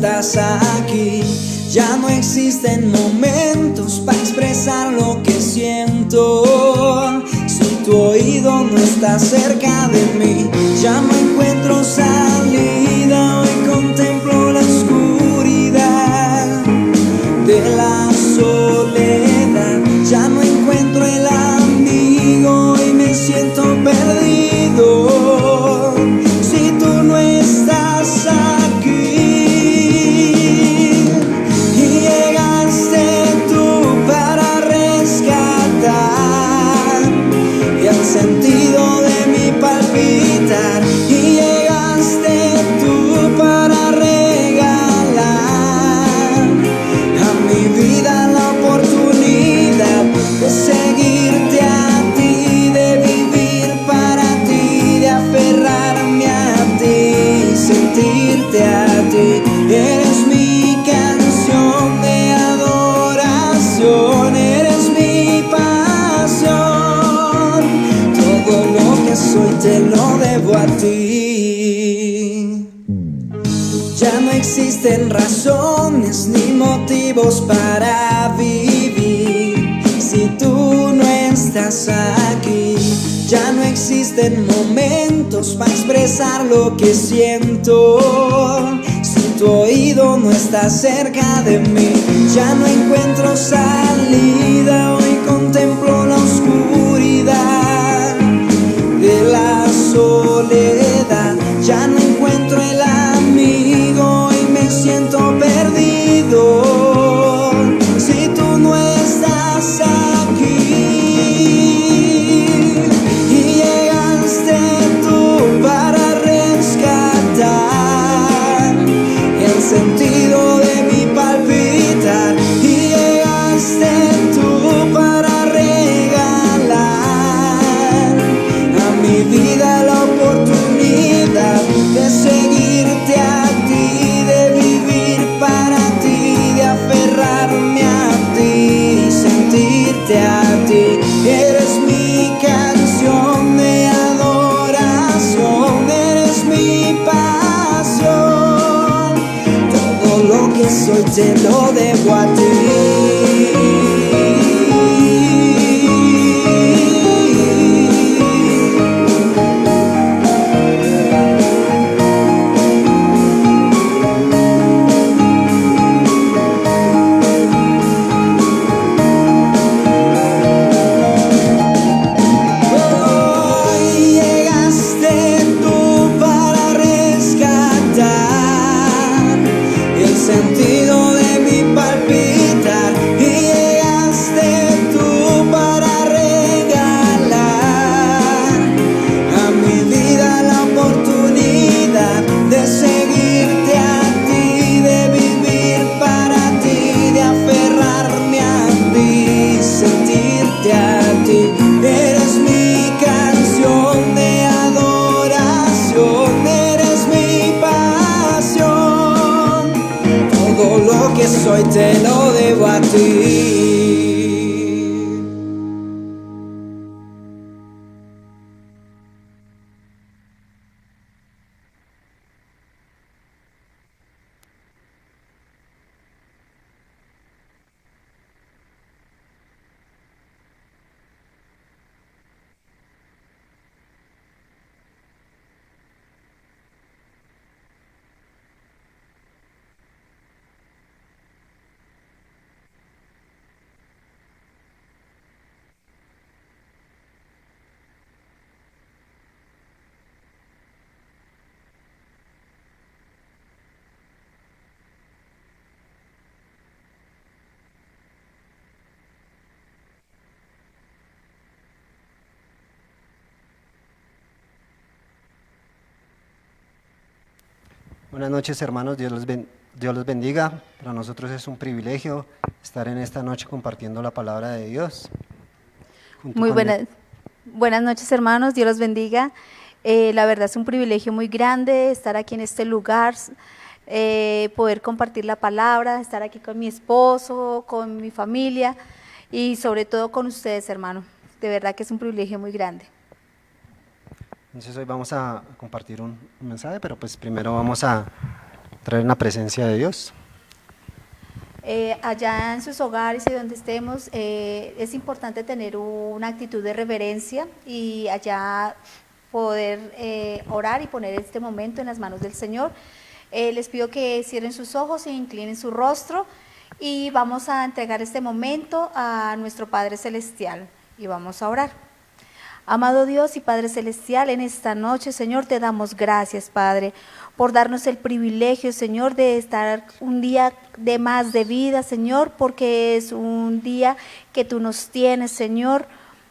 estás aquí. Ya no existen momentos para expresar lo que siento. Si tu oído no está cerca de mí, ya no encuentro salida. Hoy contemplo la oscuridad de la soledad. Ya no encuentro el amigo y me siento perdido. Si tú no estás aquí y llegaste tú para rescatar el sentido de mi palpitar, y llegaste tú para regalar a mi vida la oportunidad de seguirte a ti, de vivir para ti, de aferrarme a ti, sentirte a ti. Eres mi canción de adoración, eres mi pasión. Todo lo que soy te lo debo a ti. Ya no existen razones ni motivos para vivir si tú no estás aquí. Ya no existen momentos para expresar lo que siento. Si tu oído no está cerca de mí, ya no encuentro salida. Hoy contemplo la oscuridad de la soledad. Ya no encuentro el amigo y me siento perdido. Si tú no estás aquí y llegaste tú para rescatar el sentido de mi palpitar, y llegaste tú para regalar a mi vida la oportunidad de seguirte a ti, de vivir para ti, de aferrarme a ti, sentirte a ti. Eres mi canción de adoración, eres mi pasión. Todo lo que soy te lo debo a ti. Sentido de mi palpitar, y llegaste tú para regalar a mi vida la oportunidad de seguirte a ti, de vivir para ti, de aferrarme a ti, sentirte a ti. Eres mi canción de adoración, eres mi pasión. Todo lo que soy te lo debo a ti. Buenas noches, hermanos, Dios los bendiga. Para nosotros es un privilegio estar en esta noche compartiendo la palabra de Dios. Muy buenas noches, hermanos, Dios los bendiga. La verdad es un privilegio muy grande estar aquí en este lugar, poder compartir la palabra, estar aquí con mi esposo, con mi familia y sobre todo con ustedes, hermano. De verdad que es un privilegio muy grande. Entonces hoy vamos a compartir un mensaje, pero pues primero vamos a entrar en la presencia de Dios. Allá en sus hogares y donde estemos, es importante tener una actitud de reverencia y allá poder orar y poner este momento en las manos del Señor. Les pido que cierren sus ojos e inclinen su rostro y vamos a entregar este momento a nuestro Padre Celestial y vamos a orar. Amado Dios y Padre Celestial, en esta noche, Señor, te damos gracias, Padre, por darnos el privilegio, Señor, de estar un día de más de vida, Señor, porque es un día que tú nos tienes, Señor,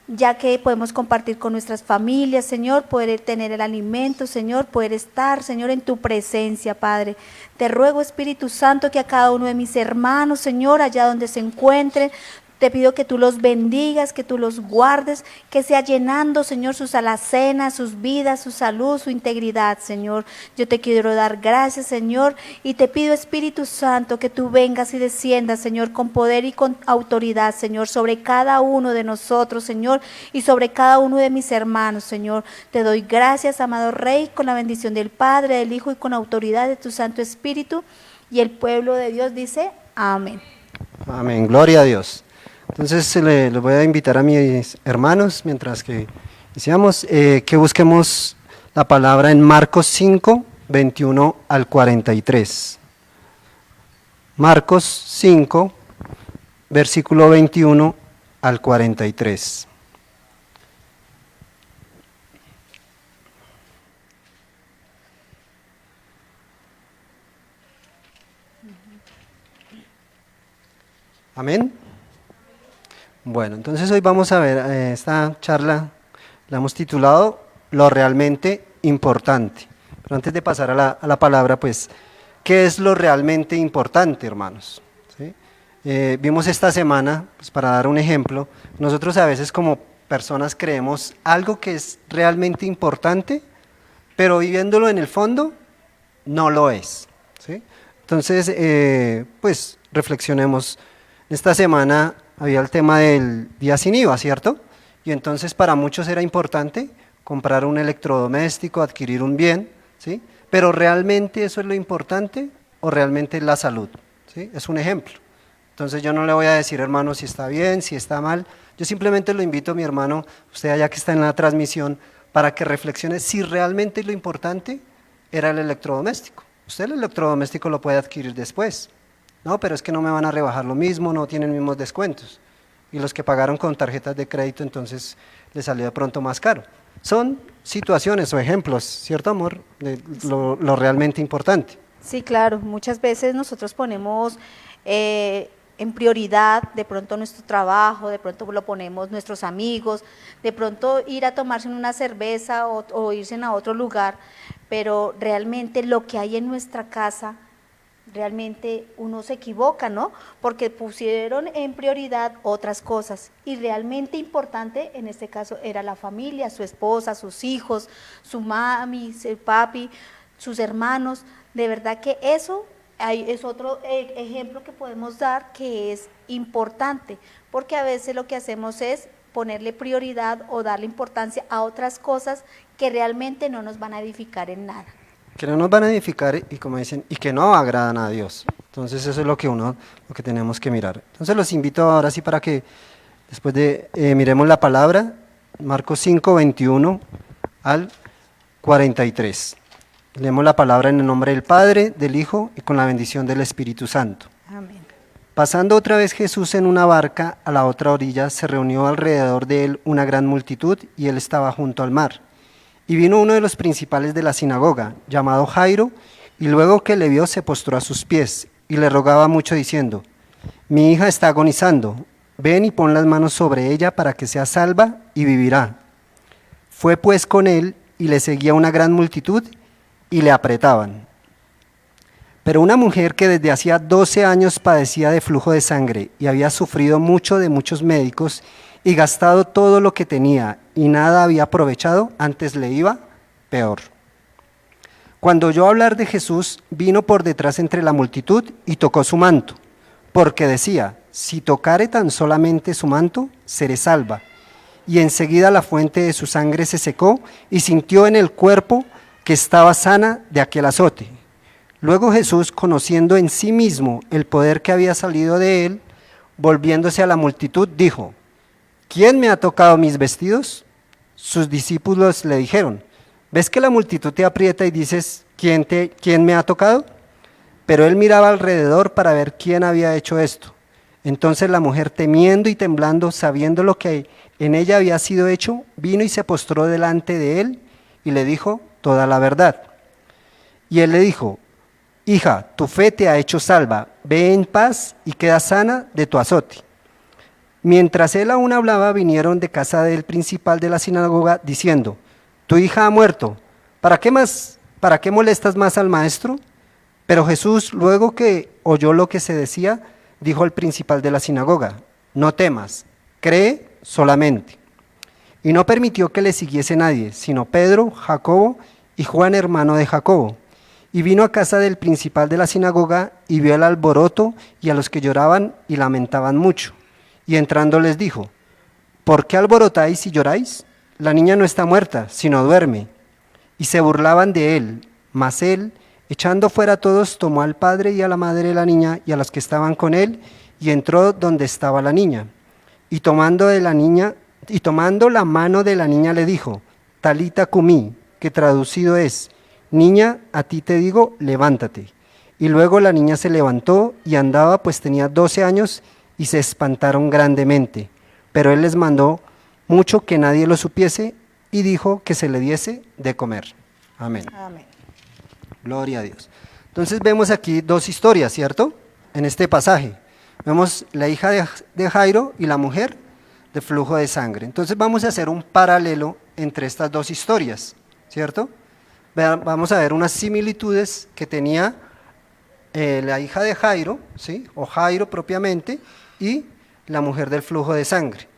ya que podemos compartir con nuestras familias, Señor, poder tener el alimento, Señor, poder estar, Señor, en tu presencia, Padre. Te ruego, Espíritu Santo, que a cada uno de mis hermanos, Señor, allá donde se encuentren, te pido que tú los bendigas, que tú los guardes, que sea llenando, Señor, sus alacenas, sus vidas, su salud, su integridad, Señor. Yo te quiero dar gracias, Señor, y te pido, Espíritu Santo, que tú vengas y desciendas, Señor, con poder y con autoridad, Señor, sobre cada uno de nosotros, Señor, y sobre cada uno de mis hermanos, Señor. Te doy gracias, amado Rey, con la bendición del Padre, del Hijo y con autoridad de tu Santo Espíritu. Y el pueblo de Dios dice, amén. Amén, gloria a Dios. Entonces les voy a invitar a mis hermanos, mientras que iniciamos, que busquemos la palabra en Marcos 5, 21 al 43. Marcos 5, versículo 21 al 43. Amén. Bueno, entonces hoy vamos a ver esta charla, la hemos titulado Lo realmente importante. Pero antes de pasar a la palabra, pues, ¿qué es lo realmente importante, hermanos? ¿Sí? Vimos esta semana, pues para dar un ejemplo, nosotros a veces como personas creemos algo que es realmente importante, pero viviéndolo en el fondo, no lo es. ¿Sí? Entonces, pues reflexionemos. Esta semana había el tema del día sin IVA, ¿cierto? Y entonces para muchos era importante comprar un electrodoméstico, adquirir un bien, ¿sí? Pero ¿realmente eso es lo importante o realmente es la salud? ¿Sí? Es un ejemplo. Entonces yo no le voy a decir, hermano, si está bien, si está mal. Yo simplemente lo invito a mi hermano, usted allá que está en la transmisión, para que reflexione si realmente lo importante era el electrodoméstico. Usted el electrodoméstico lo puede adquirir después. No, pero es que no me van a rebajar lo mismo, no tienen mismos descuentos. Y los que pagaron con tarjetas de crédito, entonces les salió de pronto más caro. Son situaciones o ejemplos, ¿cierto, amor? De lo realmente importante. Sí, claro. Muchas veces nosotros ponemos en prioridad de pronto nuestro trabajo, de pronto lo ponemos nuestros amigos, de pronto ir a tomarse una cerveza o irse a otro lugar, pero realmente lo que hay en nuestra casa, realmente uno se equivoca, ¿no? Porque pusieron en prioridad otras cosas y realmente importante en este caso era la familia, su esposa, sus hijos, su mami, su papi, sus hermanos. De verdad que eso es otro ejemplo que podemos dar que es importante, porque a veces lo que hacemos es ponerle prioridad o darle importancia a otras cosas que realmente no nos van a edificar en nada. Que no nos van a edificar y como dicen, y que no agradan a Dios. Entonces eso es lo que tenemos que mirar. Entonces los invito ahora sí para que después de miremos la palabra, Marcos 5, 21 al 43. Leemos la palabra en el nombre del Padre, del Hijo y con la bendición del Espíritu Santo. Amén. Pasando otra vez Jesús en una barca a la otra orilla, se reunió alrededor de él una gran multitud y él estaba junto al mar. Y vino uno de los principales de la sinagoga, llamado Jairo, y luego que le vio se postró a sus pies, y le rogaba mucho diciendo, mi hija está agonizando, ven y pon las manos sobre ella para que sea salva y vivirá. Fue pues con él, y le seguía una gran multitud, y le apretaban. Pero una mujer que desde hacía 12 años padecía de flujo de sangre, y había sufrido mucho de muchos médicos, y gastado todo lo que tenía, y nada había aprovechado, antes le iba peor. Cuando oyó hablar de Jesús, vino por detrás entre la multitud y tocó su manto, porque decía, si tocare tan solamente su manto, seré salva. Y enseguida la fuente de su sangre se secó, y sintió en el cuerpo que estaba sana de aquel azote. Luego Jesús, conociendo en sí mismo el poder que había salido de él, volviéndose a la multitud, dijo: ¿Quién me ha tocado mis vestidos? Sus discípulos le dijeron: ¿ves que la multitud te aprieta y dices, ¿quién me ha tocado? Pero él miraba alrededor para ver quién había hecho esto. Entonces la mujer, temiendo y temblando, sabiendo lo que en ella había sido hecho, vino y se postró delante de él y le dijo toda la verdad. Y él le dijo: hija, tu fe te ha hecho salva, ve en paz y queda sana de tu azote. Mientras él aún hablaba, vinieron de casa del principal de la sinagoga diciendo: tu hija ha muerto, ¿para qué molestas más al maestro? Pero Jesús, luego que oyó lo que se decía, dijo al principal de la sinagoga: no temas, cree solamente. Y no permitió que le siguiese nadie, sino Pedro, Jacobo y Juan, hermano de Jacobo. Y vino a casa del principal de la sinagoga y vio el alboroto y a los que lloraban y lamentaban mucho. Y entrando les dijo: ¿por qué alborotáis y lloráis? La niña no está muerta, sino duerme. Y se burlaban de él, mas él, echando fuera a todos, tomó al padre y a la madre de la niña y a los que estaban con él, y entró donde estaba la niña. Y tomando la mano de la niña le dijo: Talita cumí, que traducido es: niña, a ti te digo, levántate. Y luego la niña se levantó y andaba, pues tenía 12 años, y se espantaron grandemente. Pero él les mandó mucho que nadie lo supiese, y dijo que se le diese de comer. Amén. Amén. Gloria a Dios. Entonces vemos aquí dos historias, ¿cierto? En este pasaje. Vemos la hija de Jairo y la mujer de flujo de sangre. Entonces vamos a hacer un paralelo entre estas dos historias, ¿cierto? Vamos a ver unas similitudes que tenía la hija de Jairo, ¿sí? O Jairo propiamente, y la mujer del flujo de sangre.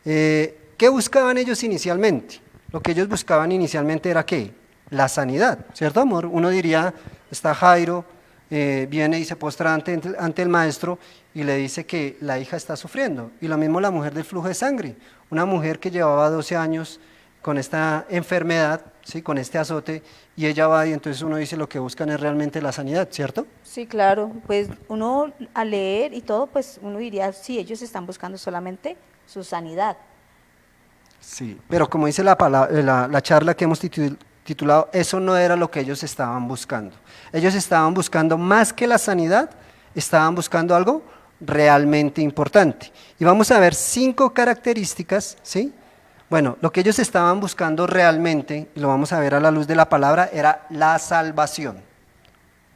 ¿Qué buscaban ellos inicialmente? Lo que ellos buscaban inicialmente era ¿qué? La sanidad, ¿cierto, amor? Uno diría, está Jairo, viene y se postra ante el maestro y le dice que la hija está sufriendo. Y lo mismo la mujer del flujo de sangre, una mujer que llevaba 12 años con esta enfermedad, ¿sí? Con este azote, y ella va y entonces uno dice lo que buscan es realmente la sanidad, ¿cierto? Sí, claro, pues uno al leer y todo, pues uno diría, sí, ellos están buscando solamente su sanidad. Sí, pero como dice la charla que hemos titulado, eso no era lo que ellos estaban buscando. Ellos estaban buscando más que la sanidad, estaban buscando algo realmente importante. Y vamos a ver 5 características, ¿sí? Bueno, lo que ellos estaban buscando realmente, y lo vamos a ver a la luz de la palabra, era la salvación.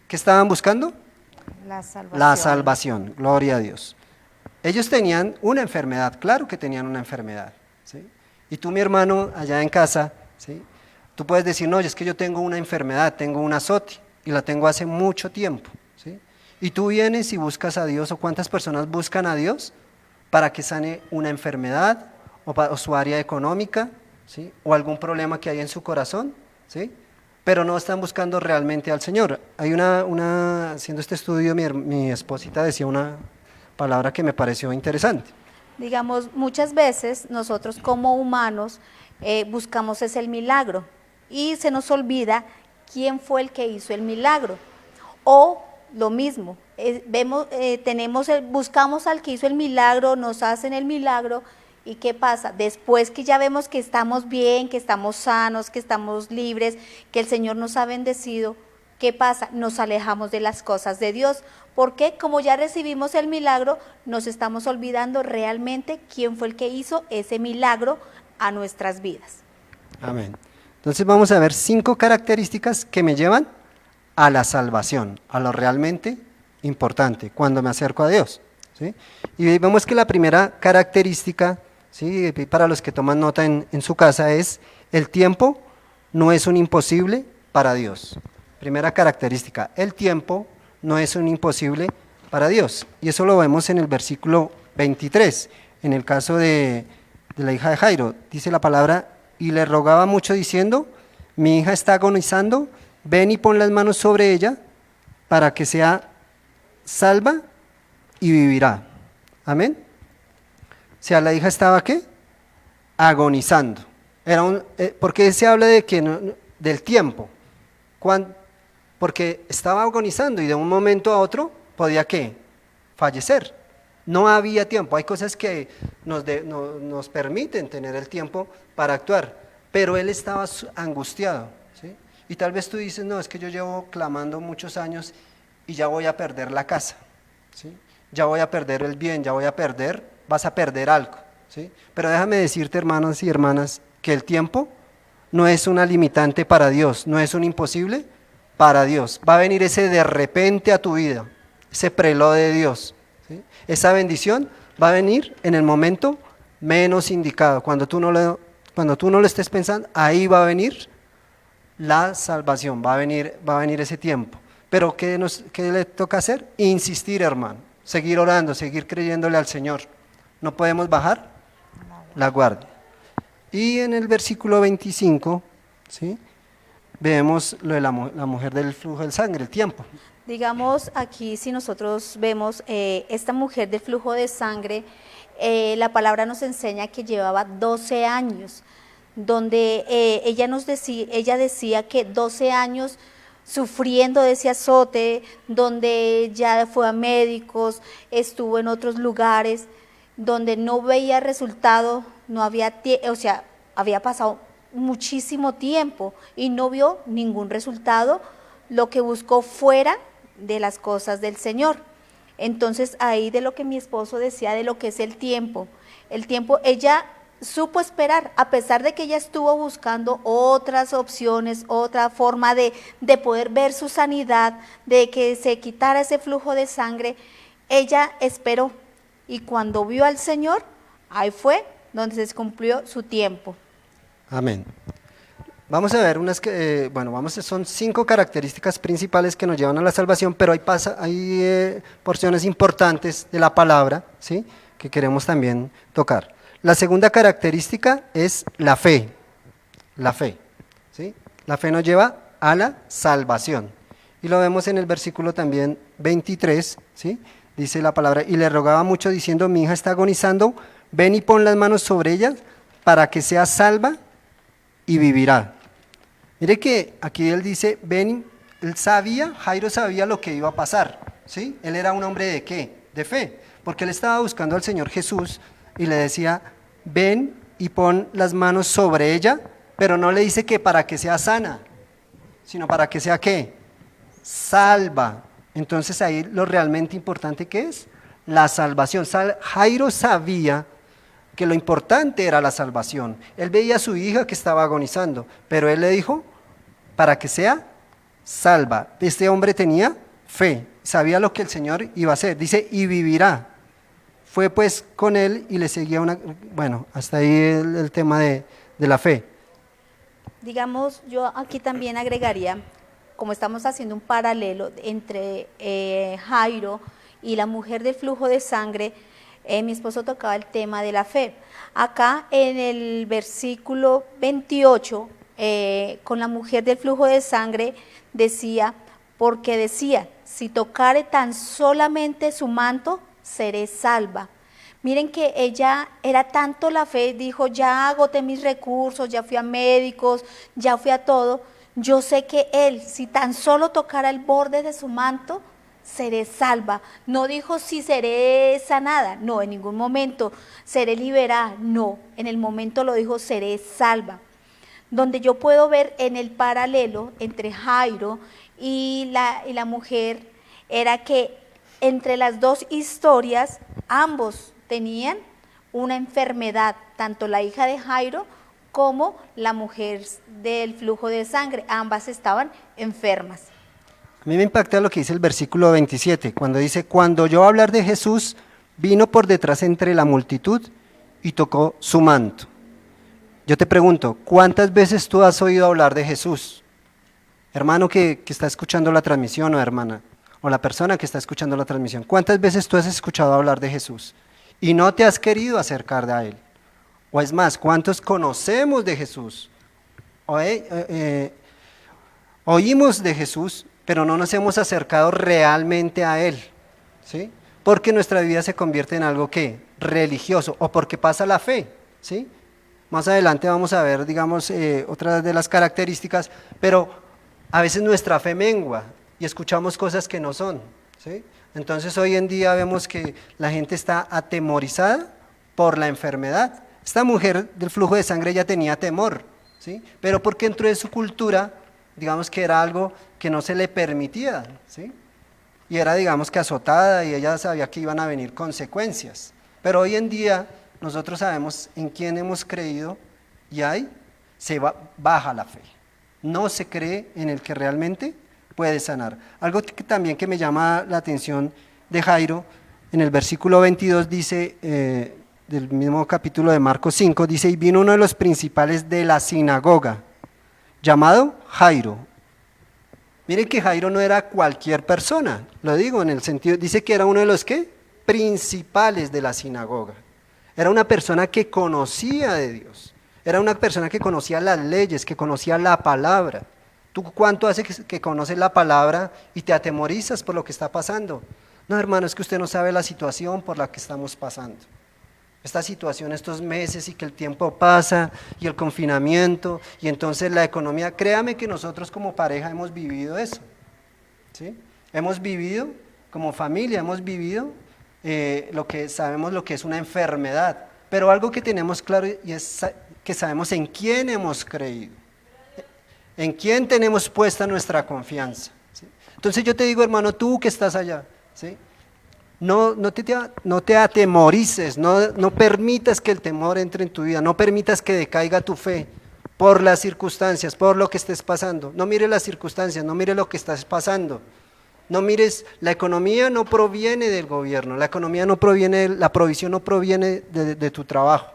¿Qué estaban buscando? La salvación. La salvación, gloria a Dios. Ellos tenían una enfermedad, claro que tenían una enfermedad, ¿sí? Y tú, mi hermano, allá en casa, ¿sí? Tú puedes decir, no, es que yo tengo una enfermedad, tengo un azote, y la tengo hace mucho tiempo, ¿sí? Y tú vienes y buscas a Dios, o cuántas personas buscan a Dios para que sane una enfermedad, o su área económica, ¿sí? O algún problema que hay en su corazón, ¿sí? Pero no están buscando realmente al Señor. Hay haciendo este estudio, mi esposita decía una palabra que me pareció interesante. Digamos, muchas veces nosotros como humanos buscamos es el milagro y se nos olvida quién fue el que hizo el milagro. O lo mismo, buscamos al que hizo el milagro, nos hacen el milagro. ¿Y qué pasa? Después que ya vemos que estamos bien, que estamos sanos, que estamos libres, que el Señor nos ha bendecido, ¿qué pasa? Nos alejamos de las cosas de Dios. ¿Por qué? Como ya recibimos el milagro, nos estamos olvidando realmente quién fue el que hizo ese milagro a nuestras vidas. Amén. Entonces vamos a ver 5 características que me llevan a la salvación, a lo realmente importante, cuando me acerco a Dios, ¿sí? Y vemos que la primera característica, ¿sí? Para los que toman nota en su casa, es: el tiempo no es un imposible para Dios. Primera característica, el tiempo no es un imposible para Dios. Y eso lo vemos en el versículo 23, en el caso de la hija de Jairo. Dice la palabra: y le rogaba mucho diciendo, mi hija está agonizando, ven y pon las manos sobre ella para que sea salva y vivirá. Amén. O sea, la hija estaba ¿qué? Agonizando. ¿Por qué se habla de del tiempo? porque estaba agonizando y de un momento a otro podía ¿qué? Fallecer. No había tiempo. Hay cosas que nos permiten tener el tiempo para actuar, pero él estaba angustiado, ¿sí? Y tal vez tú dices, no, es que yo llevo clamando muchos años y ya voy a perder la casa, ¿sí? Ya voy a perder el bien, vas a perder algo, ¿sí? Pero déjame decirte, hermanos y hermanas, que el tiempo no es una limitante para Dios, no es un imposible para Dios. Va a venir ese de repente a tu vida, ese preló de Dios, ¿sí? Esa bendición va a venir en el momento menos indicado, cuando tú no lo estés pensando, ahí va a venir la salvación, va a venir ese tiempo. Pero ¿qué le toca hacer? Insistir, hermano, seguir orando, seguir creyéndole al Señor. No podemos bajar la guardia. Y en el versículo 25, ¿sí? Vemos lo de la mujer del flujo de sangre, el tiempo. Digamos, aquí si nosotros vemos esta mujer del flujo de sangre, la palabra nos enseña que llevaba 12 años, donde ella decía que 12 años sufriendo de ese azote, donde ya fue a médicos, estuvo en otros lugares, donde no veía resultado, no había, había pasado muchísimo tiempo y no vio ningún resultado, lo que buscó fuera de las cosas del Señor. Entonces ahí de lo que mi esposo decía de lo que es el tiempo, ella supo esperar, a pesar de que ella estuvo buscando otras opciones, otra forma de poder ver su sanidad, de que se quitara ese flujo de sangre, ella esperó y cuando vio al Señor, ahí fue donde se cumplió su tiempo. Amén. Vamos a ver son 5 características principales que nos llevan a la salvación, pero hay porciones importantes de la palabra, ¿sí? Que queremos también tocar. La segunda característica es la fe, ¿sí? La fe nos lleva a la salvación. Y lo vemos en el versículo también 23, ¿sí? Dice la palabra, y le rogaba mucho diciendo, mi hija está agonizando, ven y pon las manos sobre ella para que sea salva y vivirá. Mire que aquí él dice, ven, Jairo sabía lo que iba a pasar, ¿sí? Él era un hombre ¿de qué? De fe, porque él estaba buscando al Señor Jesús y le decía, ven y pon las manos sobre ella, pero no le dice que para que sea sana, sino para que sea ¿qué? Salva. Entonces ahí lo realmente importante que es la salvación. Jairo sabía que lo importante era la salvación. Él veía a su hija que estaba agonizando, pero él le dijo, para que sea salva. Este hombre tenía fe, sabía lo que el Señor iba a hacer. Dice, y vivirá. Fue pues con él y le seguía hasta ahí el tema de la fe. Digamos, yo aquí también agregaría, como estamos haciendo un paralelo entre Jairo y la mujer del flujo de sangre, mi esposo tocaba el tema de la fe. Acá en el versículo 28, con la mujer del flujo de sangre, porque decía, si tocare tan solamente su manto, seré salva. Miren que ella era tanto la fe, dijo, ya agoté mis recursos, ya fui a médicos, ya fui a todo. Yo sé que él, si tan solo tocara el borde de su manto, seré salva. No dijo si seré sanada, no, en ningún momento. Seré liberada, no, en el momento lo dijo, seré salva. Donde yo puedo ver en el paralelo entre Jairo y la mujer, era que entre las dos historias, ambos tenían una enfermedad, tanto la hija de Jairo como la mujer del flujo de sangre, ambas estaban enfermas. A mí me impacta lo que dice el versículo 27, cuando dice, cuando oyó hablar de Jesús, vino por detrás entre la multitud y tocó su manto. Yo te pregunto, ¿cuántas veces tú has oído hablar de Jesús? Hermano que está escuchando la transmisión, o hermana, o la persona que está escuchando la transmisión, ¿cuántas veces tú has escuchado hablar de Jesús y no te has querido acercar a Él? O es más, ¿cuántos conocemos de Jesús? Oímos de Jesús, pero no nos hemos acercado realmente a Él, ¿sí? Porque nuestra vida se convierte en algo ¿qué? Religioso, o porque pasa la fe, ¿sí? Más adelante vamos a ver, digamos, otras de las características, pero a veces nuestra fe mengua y escuchamos cosas que no son, ¿sí? Entonces hoy en día vemos que la gente está atemorizada por la enfermedad. Esta mujer del flujo de sangre ya tenía temor, ¿sí? Pero porque dentro de su cultura, digamos que era algo que no se le permitía, ¿sí? Y era, digamos, que azotada, y ella sabía que iban a venir consecuencias. Pero hoy en día nosotros sabemos en quién hemos creído y ahí baja la fe. No se cree en el que realmente puede sanar. Algo que también que me llama la atención de Jairo, en el versículo 22 dice, del mismo capítulo de Marcos 5, dice, y vino uno de los principales de la sinagoga, llamado Jairo. Miren que Jairo no era cualquier persona, lo digo en el sentido, dice que era uno de los ¿qué? Principales de la sinagoga. Era una persona que conocía de Dios, era una persona que conocía las leyes, que conocía la palabra. ¿Tú cuánto hace que conoces la palabra y te atemorizas por lo que está pasando? No, hermano, es que usted no sabe la situación por la que estamos pasando. Esta situación, estos meses y que el tiempo pasa y el confinamiento y entonces la economía, créame que nosotros como pareja hemos vivido eso, ¿sí? Hemos vivido como familia, hemos vivido sabemos lo que es una enfermedad, pero algo que tenemos claro y es que sabemos en quién hemos creído, en quién tenemos puesta nuestra confianza, ¿sí? Entonces yo te digo, hermano, tú que estás allá, ¿sí? No te atemorices, no permitas que el temor entre en tu vida, no permitas que decaiga tu fe por las circunstancias, por lo que estés pasando. No mires las circunstancias, no mires lo que estás pasando. No mires, la economía no proviene del gobierno, la provisión no proviene de tu trabajo,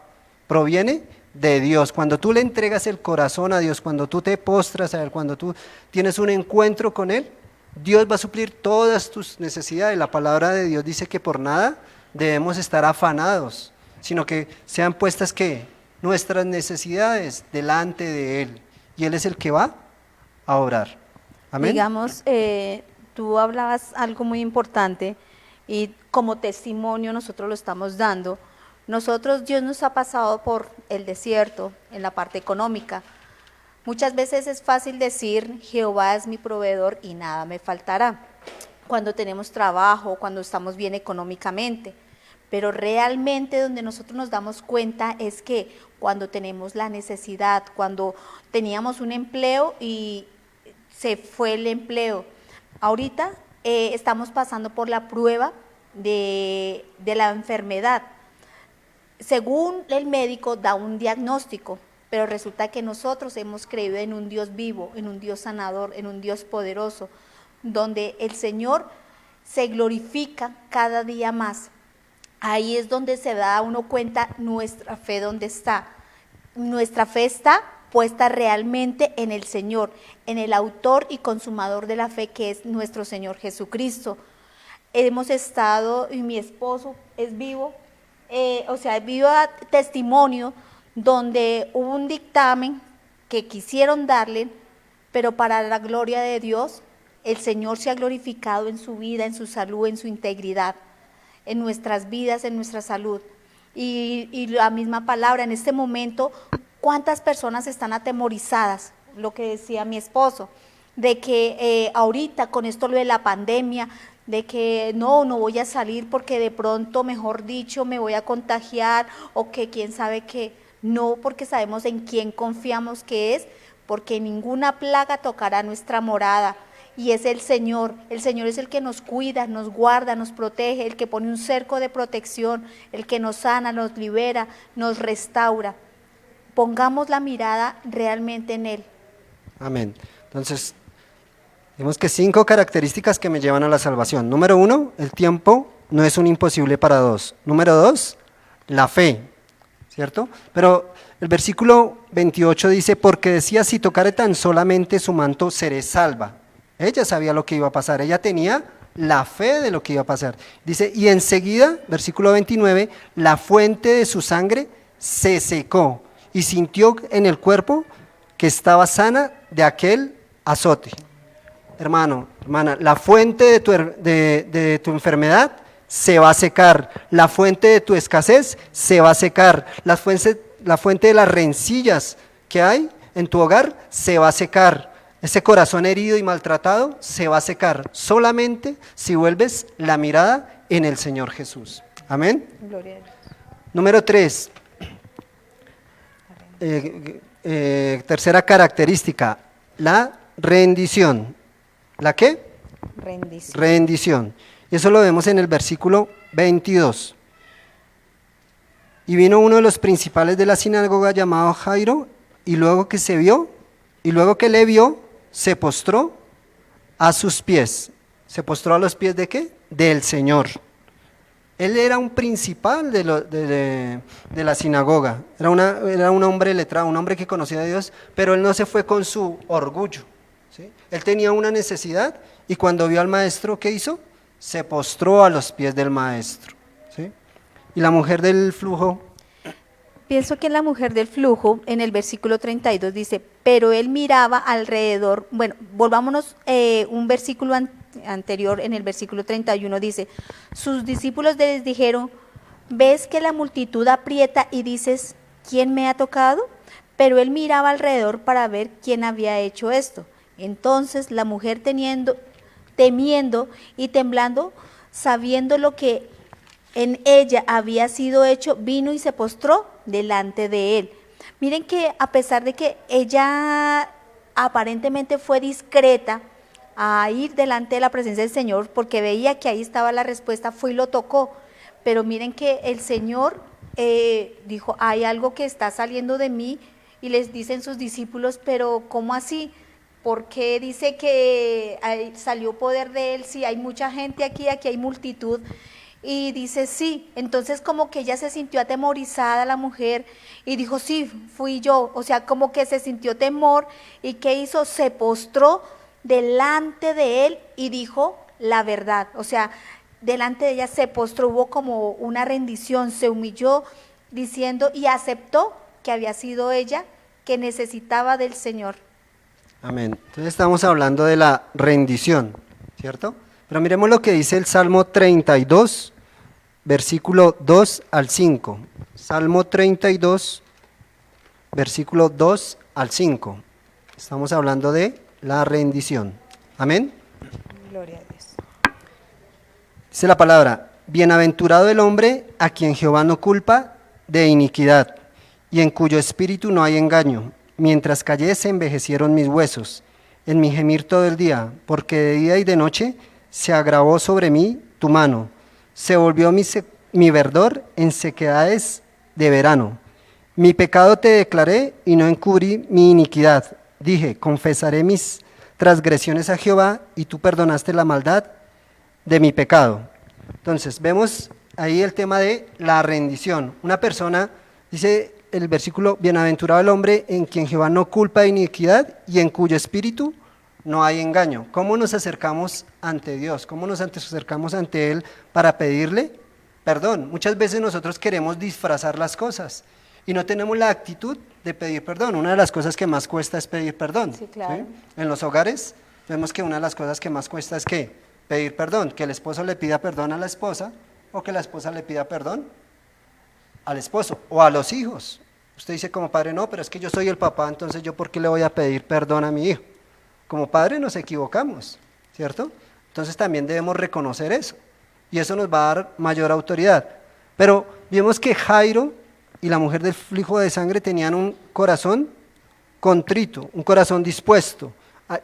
proviene de Dios. Cuando tú le entregas el corazón a Dios, cuando tú te postras a Él, cuando tú tienes un encuentro con Él, Dios va a suplir todas tus necesidades. La palabra de Dios dice que por nada debemos estar afanados, sino que sean puestas ¿qué? Nuestras necesidades delante de Él, y Él es el que va a obrar. Amén. Digamos, tú hablabas algo muy importante y como testimonio nosotros lo estamos dando. Nosotros, Dios nos ha pasado por el desierto en la parte económica. Muchas veces es fácil decir, Jehová es mi proveedor y nada me faltará, cuando tenemos trabajo, cuando estamos bien económicamente, pero realmente donde nosotros nos damos cuenta es que cuando tenemos la necesidad, cuando teníamos un empleo y se fue el empleo, ahorita estamos pasando por la prueba de la enfermedad. Según el médico da un diagnóstico, pero resulta que nosotros hemos creído en un Dios vivo, en un Dios sanador, en un Dios poderoso, donde el Señor se glorifica cada día más. Ahí es donde se da uno cuenta nuestra fe dónde está. Nuestra fe está puesta realmente en el Señor, en el autor y consumador de la fe que es nuestro Señor Jesucristo. Hemos estado, y mi esposo es vivo, vivo testimonio donde hubo un dictamen que quisieron darle, pero para la gloria de Dios, el Señor se ha glorificado en su vida, en su salud, en su integridad, en nuestras vidas, en nuestra salud. Y la misma palabra, en este momento, ¿cuántas personas están atemorizadas? Lo que decía mi esposo, de que ahorita con esto lo de la pandemia, de que no voy a salir porque de pronto, mejor dicho, me voy a contagiar o que quién sabe qué. No, porque sabemos en quién confiamos que es, porque ninguna plaga tocará nuestra morada, y es el Señor. El Señor es el que nos cuida, nos guarda, nos protege, el que pone un cerco de protección, el que nos sana, nos libera, nos restaura. Pongamos la mirada realmente en Él. Amén. Entonces, vemos que 5 características que me llevan a la salvación. Número 1, el tiempo no es un imposible para Dios. Número 2, la fe. ¿Cierto? Pero el versículo 28 dice, porque decía, si tocare tan solamente su manto, seré salva. Ella sabía lo que iba a pasar, ella tenía la fe de lo que iba a pasar. Dice, y enseguida, versículo 29, la fuente de su sangre se secó y sintió en el cuerpo que estaba sana de aquel azote. Hermano, hermana, la fuente de tu enfermedad se va a secar, la fuente de tu escasez se va a secar, la fuente de las rencillas que hay en tu hogar se va a secar, Ese corazón herido y maltratado se va a secar solamente si vuelves la mirada en el Señor Jesús. Amén. Gloria a Dios. Número 3. Tercera característica, la rendición. ¿La qué? Rendición. Rendición. Y eso lo vemos en el versículo 22. Y vino uno de los principales de la sinagoga llamado Jairo, y luego que le vio, se postró a sus pies. ¿Se postró a los pies de qué? Del Señor. Él era un principal de la sinagoga, era un hombre letrado, un hombre que conocía a Dios, pero él no se fue con su orgullo, ¿sí? Él tenía una necesidad y cuando vio al maestro, ¿qué hizo? Se postró a los pies del maestro, ¿sí? Y la mujer del flujo. Pienso que en la mujer del flujo, en el versículo 32 dice, pero él miraba alrededor. Bueno, volvámonos un versículo anterior, en el versículo 31 dice, sus discípulos les dijeron, ¿ves que la multitud aprieta y dices, ¿quién me ha tocado? Pero él miraba alrededor para ver quién había hecho esto. Entonces la mujer temiendo y temblando, sabiendo lo que en ella había sido hecho, vino y se postró delante de él. Miren que a pesar de que ella aparentemente fue discreta a ir delante de la presencia del Señor, porque veía que ahí estaba la respuesta, fue y lo tocó, pero miren que el Señor dijo, hay algo que está saliendo de mí, y les dicen sus discípulos, pero ¿cómo así? ¿Por qué dice que salió poder de él si hay mucha gente aquí hay multitud? Y dice, sí, entonces como que ella se sintió atemorizada la mujer y dijo, sí, fui yo, o sea, como que se sintió temor y ¿qué hizo? Se postró delante de él y dijo la verdad, o sea, delante de ella se postró, hubo como una rendición, se humilló diciendo y aceptó que había sido ella que necesitaba del Señor. Amén. Entonces estamos hablando de la rendición, ¿cierto? Pero miremos lo que dice el Salmo 32, versículo 2 al 5. Salmo 32, versículo 2 al 5. Estamos hablando de la rendición. Amén. Gloria a Dios. Dice la palabra, bienaventurado el hombre a quien Jehová no culpa de iniquidad, y en cuyo espíritu no hay engaño. Mientras callé se envejecieron mis huesos, en mi gemir todo el día, porque de día y de noche se agravó sobre mí tu mano, se volvió mi verdor en sequedades de verano. Mi pecado te declaré y no encubrí mi iniquidad. Dije, confesaré mis transgresiones a Jehová y tú perdonaste la maldad de mi pecado. Entonces, vemos ahí el tema de la rendición. Una persona, dice el versículo, bienaventurado el hombre en quien Jehová no culpa de iniquidad y en cuyo espíritu no hay engaño. ¿Cómo nos acercamos ante Dios? ¿Cómo nos acercamos ante Él para pedirle perdón? Muchas veces nosotros queremos disfrazar las cosas y no tenemos la actitud de pedir perdón. Una de las cosas que más cuesta es pedir perdón. Sí, claro. ¿Sí? En los hogares vemos que una de las cosas que más cuesta es ¿qué? Pedir perdón, que el esposo le pida perdón a la esposa o que la esposa le pida perdón al esposo o a los hijos. Usted dice como padre, no, pero es que yo soy el papá, entonces yo ¿por qué le voy a pedir perdón a mi hijo? Como padre nos equivocamos, ¿cierto? Entonces también debemos reconocer eso y eso nos va a dar mayor autoridad. Pero vimos que Jairo y la mujer del flujo de sangre tenían un corazón contrito, un corazón dispuesto.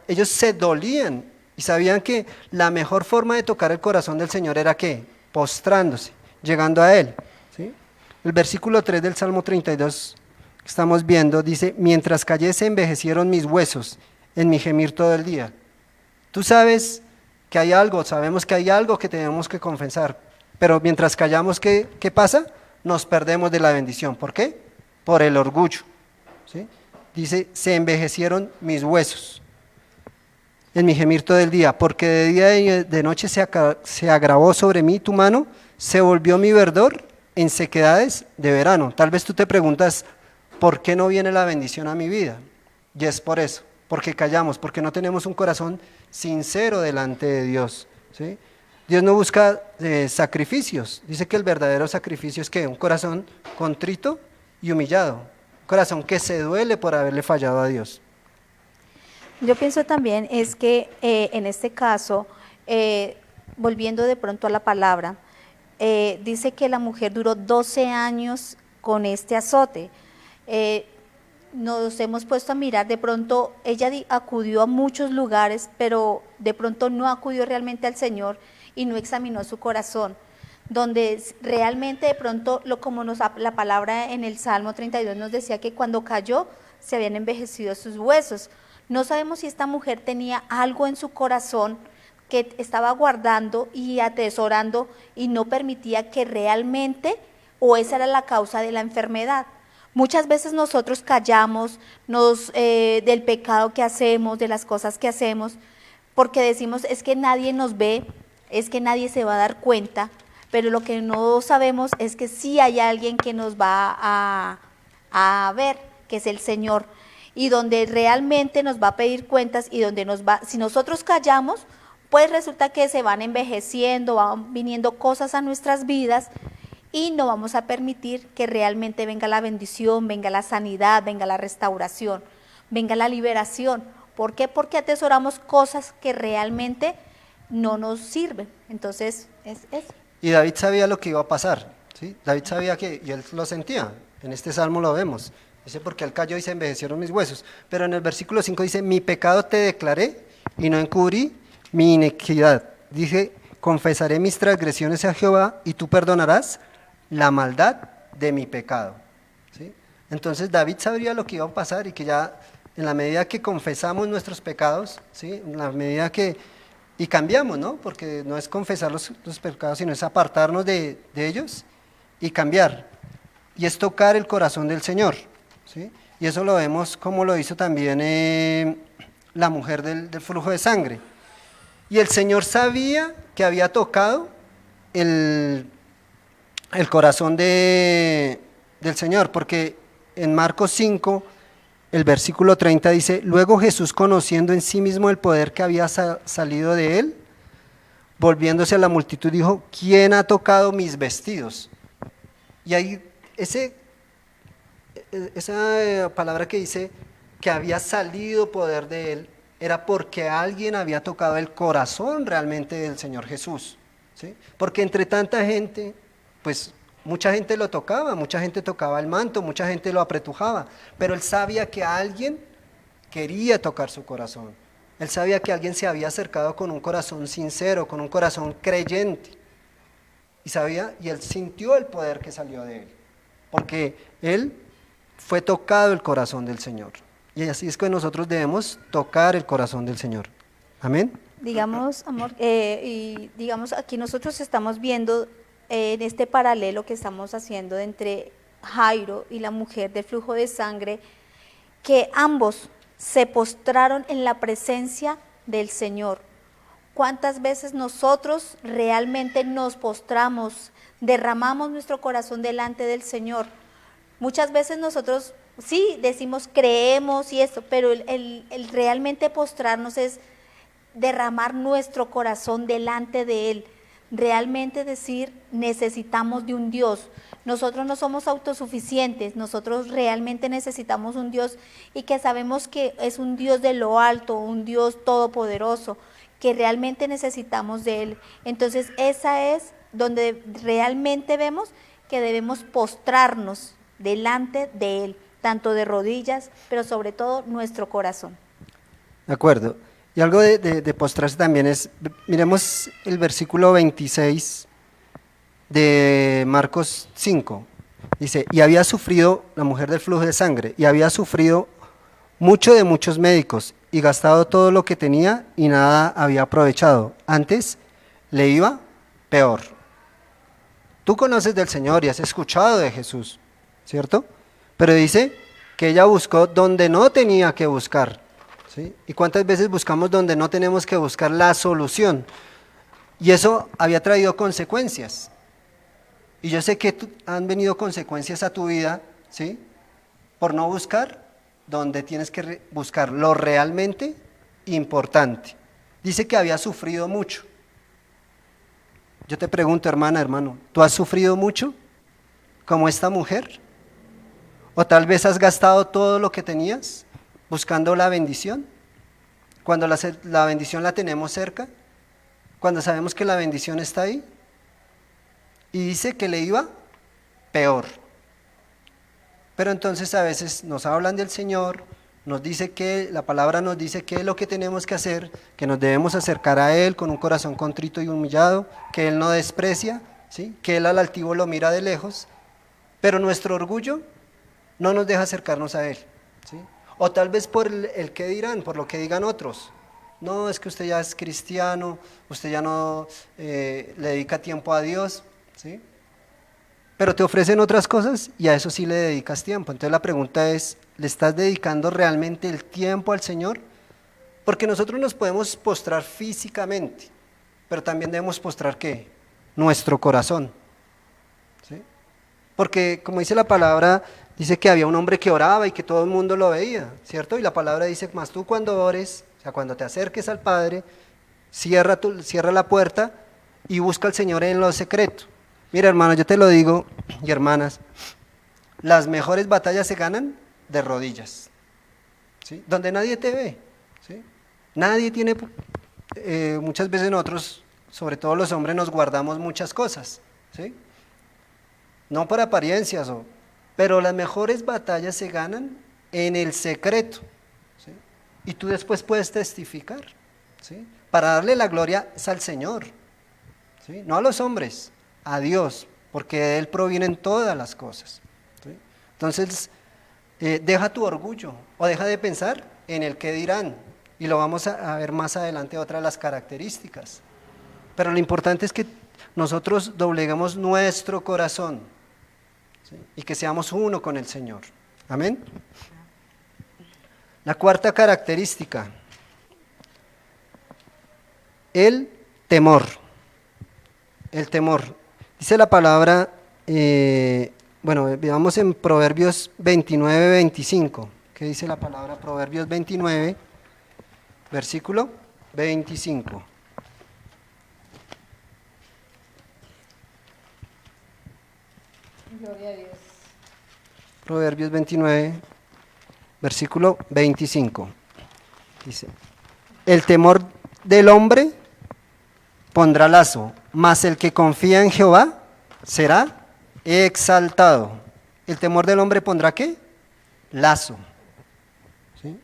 Ellos se dolían y sabían que la mejor forma de tocar el corazón del Señor era ¿qué? Postrándose, llegando a Él, ¿sí? El versículo 3 del Salmo 32 que estamos viendo dice, mientras callé se envejecieron mis huesos en mi gemir todo el día. Tú sabes que hay algo, sabemos que hay algo que tenemos que confesar, pero mientras callamos, ¿qué pasa? Nos perdemos de la bendición. ¿Por qué? Por el orgullo, ¿sí? Dice, se envejecieron mis huesos en mi gemir todo el día, porque de día y de noche se agravó sobre mí tu mano, se volvió mi verdor en sequedades de verano. Tal vez tú te preguntas, ¿por qué no viene la bendición a mi vida? Y es por eso, porque callamos, porque no tenemos un corazón sincero delante de Dios, ¿sí? Dios no busca sacrificios, dice que el verdadero sacrificio es ¿qué? Un corazón contrito y humillado, un corazón que se duele por haberle fallado a Dios. Yo pienso también es que en este caso, volviendo de pronto a la palabra, dice que la mujer duró 12 años con este azote. Nos hemos puesto a mirar, de pronto ella acudió a muchos lugares, pero de pronto no acudió realmente al Señor y no examinó su corazón, donde realmente de pronto, como la palabra en el Salmo 32 nos decía que cuando cayó se habían envejecido sus huesos. No sabemos si esta mujer tenía algo en su corazón que estaba guardando y atesorando y no permitía que realmente, o esa era la causa de la enfermedad. Muchas veces nosotros callamos del pecado que hacemos, de las cosas que hacemos, porque decimos es que nadie nos ve, es que nadie se va a dar cuenta, pero lo que no sabemos es que sí hay alguien que nos va a ver, que es el Señor, y donde realmente nos va a pedir cuentas y donde si nosotros callamos, pues resulta que se van envejeciendo, van viniendo cosas a nuestras vidas y no vamos a permitir que realmente venga la bendición, venga la sanidad, venga la restauración, venga la liberación. ¿Por qué? Porque atesoramos cosas que realmente no nos sirven. Entonces, es eso. Y David sabía lo que iba a pasar, ¿sí? David sabía y él lo sentía. En este salmo lo vemos. Dice, porque él cayó y se envejecieron mis huesos. Pero en el versículo 5 dice, mi pecado te declaré y no encubrí mi iniquidad. Dice, confesaré mis transgresiones a Jehová y tú perdonarás la maldad de mi pecado, ¿sí? Entonces David sabría lo que iba a pasar y que ya en la medida que confesamos nuestros pecados, ¿sí? En la medida y cambiamos, ¿no? Porque no es confesar los pecados, sino es apartarnos de ellos y cambiar. Y es tocar el corazón del Señor, ¿sí? Y eso lo vemos como lo hizo también la mujer del flujo de sangre. Y el Señor sabía que había tocado el corazón del Señor, porque en Marcos 5, el versículo 30 dice, luego Jesús, conociendo en sí mismo el poder que había salido de él, volviéndose a la multitud dijo, ¿quién ha tocado mis vestidos? Y ahí esa palabra que dice que había salido poder de él, era porque alguien había tocado el corazón realmente del Señor Jesús, ¿sí? Porque entre tanta gente, pues mucha gente lo tocaba, mucha gente tocaba el manto, mucha gente lo apretujaba, pero él sabía que alguien quería tocar su corazón. Él sabía que alguien se había acercado con un corazón sincero, con un corazón creyente. Y él sintió el poder que salió de él, porque él fue tocado el corazón del Señor. Y así es que nosotros debemos tocar el corazón del Señor. Amén. Digamos, amor, y digamos, aquí nosotros estamos viendo en este paralelo que estamos haciendo entre Jairo y la mujer del flujo de sangre, que ambos se postraron en la presencia del Señor. ¿Cuántas veces nosotros realmente nos postramos, derramamos nuestro corazón delante del Señor? Muchas veces nosotros sí decimos, creemos y esto, pero el realmente postrarnos es derramar nuestro corazón delante de Él. Realmente decir, necesitamos de un Dios. Nosotros no somos autosuficientes, nosotros realmente necesitamos un Dios y que sabemos que es un Dios de lo alto, un Dios todopoderoso, que realmente necesitamos de Él. Entonces esa es donde realmente vemos que debemos postrarnos delante de Él, tanto de rodillas, pero sobre todo nuestro corazón. De acuerdo. Y algo de postrarse también es, miremos el versículo 26 de Marcos 5, dice, y había sufrido, la mujer del flujo de sangre, y había sufrido mucho de muchos médicos, y gastado todo lo que tenía, y nada había aprovechado, antes le iba peor. Tú conoces del Señor y has escuchado de Jesús, ¿cierto? Pero dice que ella buscó donde no tenía que buscar, ¿sí? ¿Y cuántas veces buscamos donde no tenemos que buscar la solución? Y eso había traído consecuencias. Y yo sé que han venido consecuencias a tu vida, ¿sí? Por no buscar donde tienes que buscar lo realmente importante. Dice que había sufrido mucho. Yo te pregunto, hermana, hermano, ¿tú has sufrido mucho como esta mujer? ¿O tal vez has gastado todo lo que tenías buscando la bendición? cuando la bendición la tenemos cerca, cuando sabemos que la bendición está ahí, y dice que le iba peor. Pero entonces a veces nos hablan del Señor, nos dice que, la palabra nos dice que es lo que tenemos que hacer, que nos debemos acercar a Él con un corazón contrito y humillado, que Él no desprecia, ¿sí? Que Él al altivo lo mira de lejos, pero nuestro orgullo no nos deja acercarnos a Él, ¿sí? O tal vez por el que dirán, por lo que digan otros. No, es que usted ya es cristiano, usted ya no le dedica tiempo a Dios, ¿sí? Pero te ofrecen otras cosas y a eso sí le dedicas tiempo. Entonces la pregunta es, ¿le estás dedicando realmente el tiempo al Señor? Porque nosotros nos podemos postrar físicamente, pero también debemos postrar ¿qué? Nuestro corazón, ¿sí? Porque como dice la palabra, dice que había un hombre que oraba y que todo el mundo lo veía, ¿cierto? Y la palabra dice, más tú cuando ores, o sea, cuando te acerques al Padre, cierra la puerta y busca al Señor en lo secreto. Mira, hermanos, yo te lo digo, y hermanas, las mejores batallas se ganan de rodillas, ¿sí? Donde nadie te ve, ¿sí? Nadie tiene, muchas veces nosotros, sobre todo los hombres, nos guardamos muchas cosas, ¿sí? No por apariencias, pero las mejores batallas se ganan en el secreto, ¿sí? Y tú después puedes testificar, ¿sí? Para darle la gloria es al Señor, ¿sí? No a los hombres, a Dios, porque de Él provienen todas las cosas, ¿sí? Entonces, deja tu orgullo o deja de pensar en el que dirán, y lo vamos a ver más adelante, otra de las características. Pero lo importante es que nosotros doblegamos nuestro corazón, ¿sí? Y que seamos uno con el Señor. Amén. La cuarta característica, el temor. El temor. Dice la palabra, veamos en Proverbios 29, 25. ¿Qué dice la palabra? Proverbios 29, versículo 25. Gloria a Dios. Proverbios 29, versículo 25. Dice, el temor del hombre pondrá lazo, mas el que confía en Jehová será exaltado. ¿El temor del hombre pondrá qué? Lazo. ¿Sí?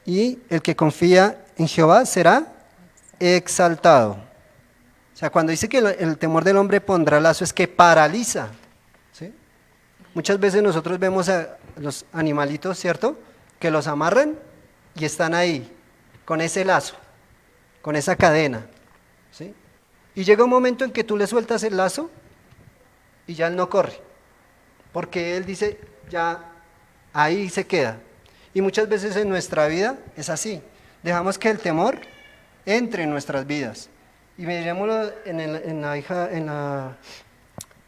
Y el que confía en Jehová será exaltado. O sea, cuando dice que el temor del hombre pondrá lazo es que paraliza, ¿sí? Muchas veces nosotros vemos a los animalitos, ¿cierto? Que los amarran y están ahí, con ese lazo, con esa cadena, ¿sí? Y llega un momento en que tú le sueltas el lazo y ya él no corre, porque él dice, ya ahí se queda. Y muchas veces en nuestra vida es así, dejamos que el temor entre en nuestras vidas. Y mirémoslo en la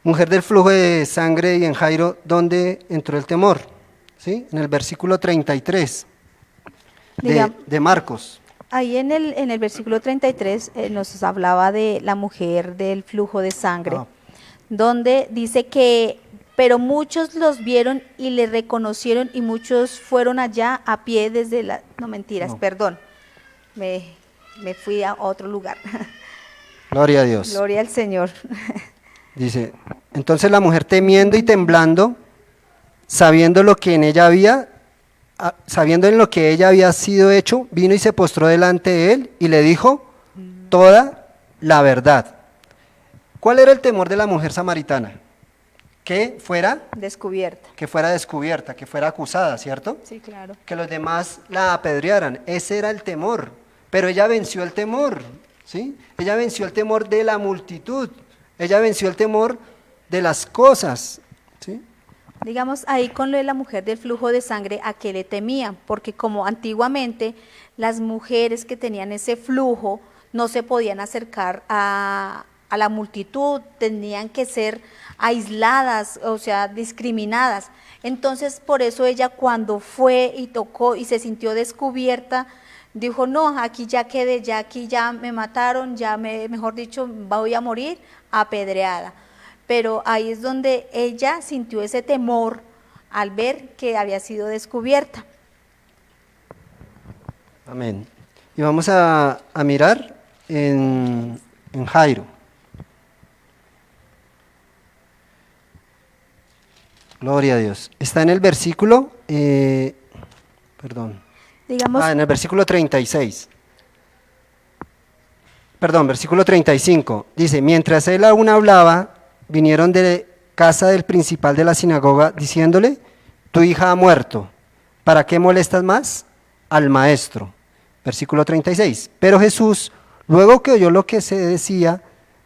mujer del flujo de sangre y en Jairo, ¿dónde entró el temor? ¿Sí? En el versículo 33 de Marcos. Ahí en el versículo 33 nos hablaba de la mujer del flujo de sangre, donde dice que, pero muchos los vieron y le reconocieron y muchos fueron allá a pie desde la... No, mentiras, perdón, me fui a otro lugar. Gloria a Dios. Gloria al Señor. Dice, entonces la mujer temiendo y temblando, sabiendo en lo que ella había sido hecho, vino y se postró delante de él y le dijo toda la verdad. ¿Cuál era el temor de la mujer samaritana? Que fuera descubierta, que fuera acusada, ¿cierto? Sí, claro. Que los demás la apedrearan, ese era el temor, pero ella venció el temor, ¿sí? Ella venció el temor de la multitud, ella venció el temor de las cosas, ¿sí? Digamos, ahí con lo de la mujer del flujo de sangre, ¿a qué le temían? Porque como antiguamente las mujeres que tenían ese flujo no se podían acercar a la multitud, tenían que ser aisladas, o sea, discriminadas. Entonces, por eso ella cuando fue y tocó y se sintió descubierta, dijo, no, aquí ya quedé, ya aquí ya me mataron, mejor dicho, voy a morir apedreada. Pero ahí es donde ella sintió ese temor al ver que había sido descubierta. Amén. Y vamos a mirar en Jairo. Gloria a Dios. Está en el versículo, Digamos, en el versículo 36. Perdón, versículo 35. Dice, mientras él aún hablaba, vinieron de casa del principal de la sinagoga, diciéndole, tu hija ha muerto, ¿para qué molestas más al maestro? Versículo 36. Pero Jesús, luego que oyó lo que se decía,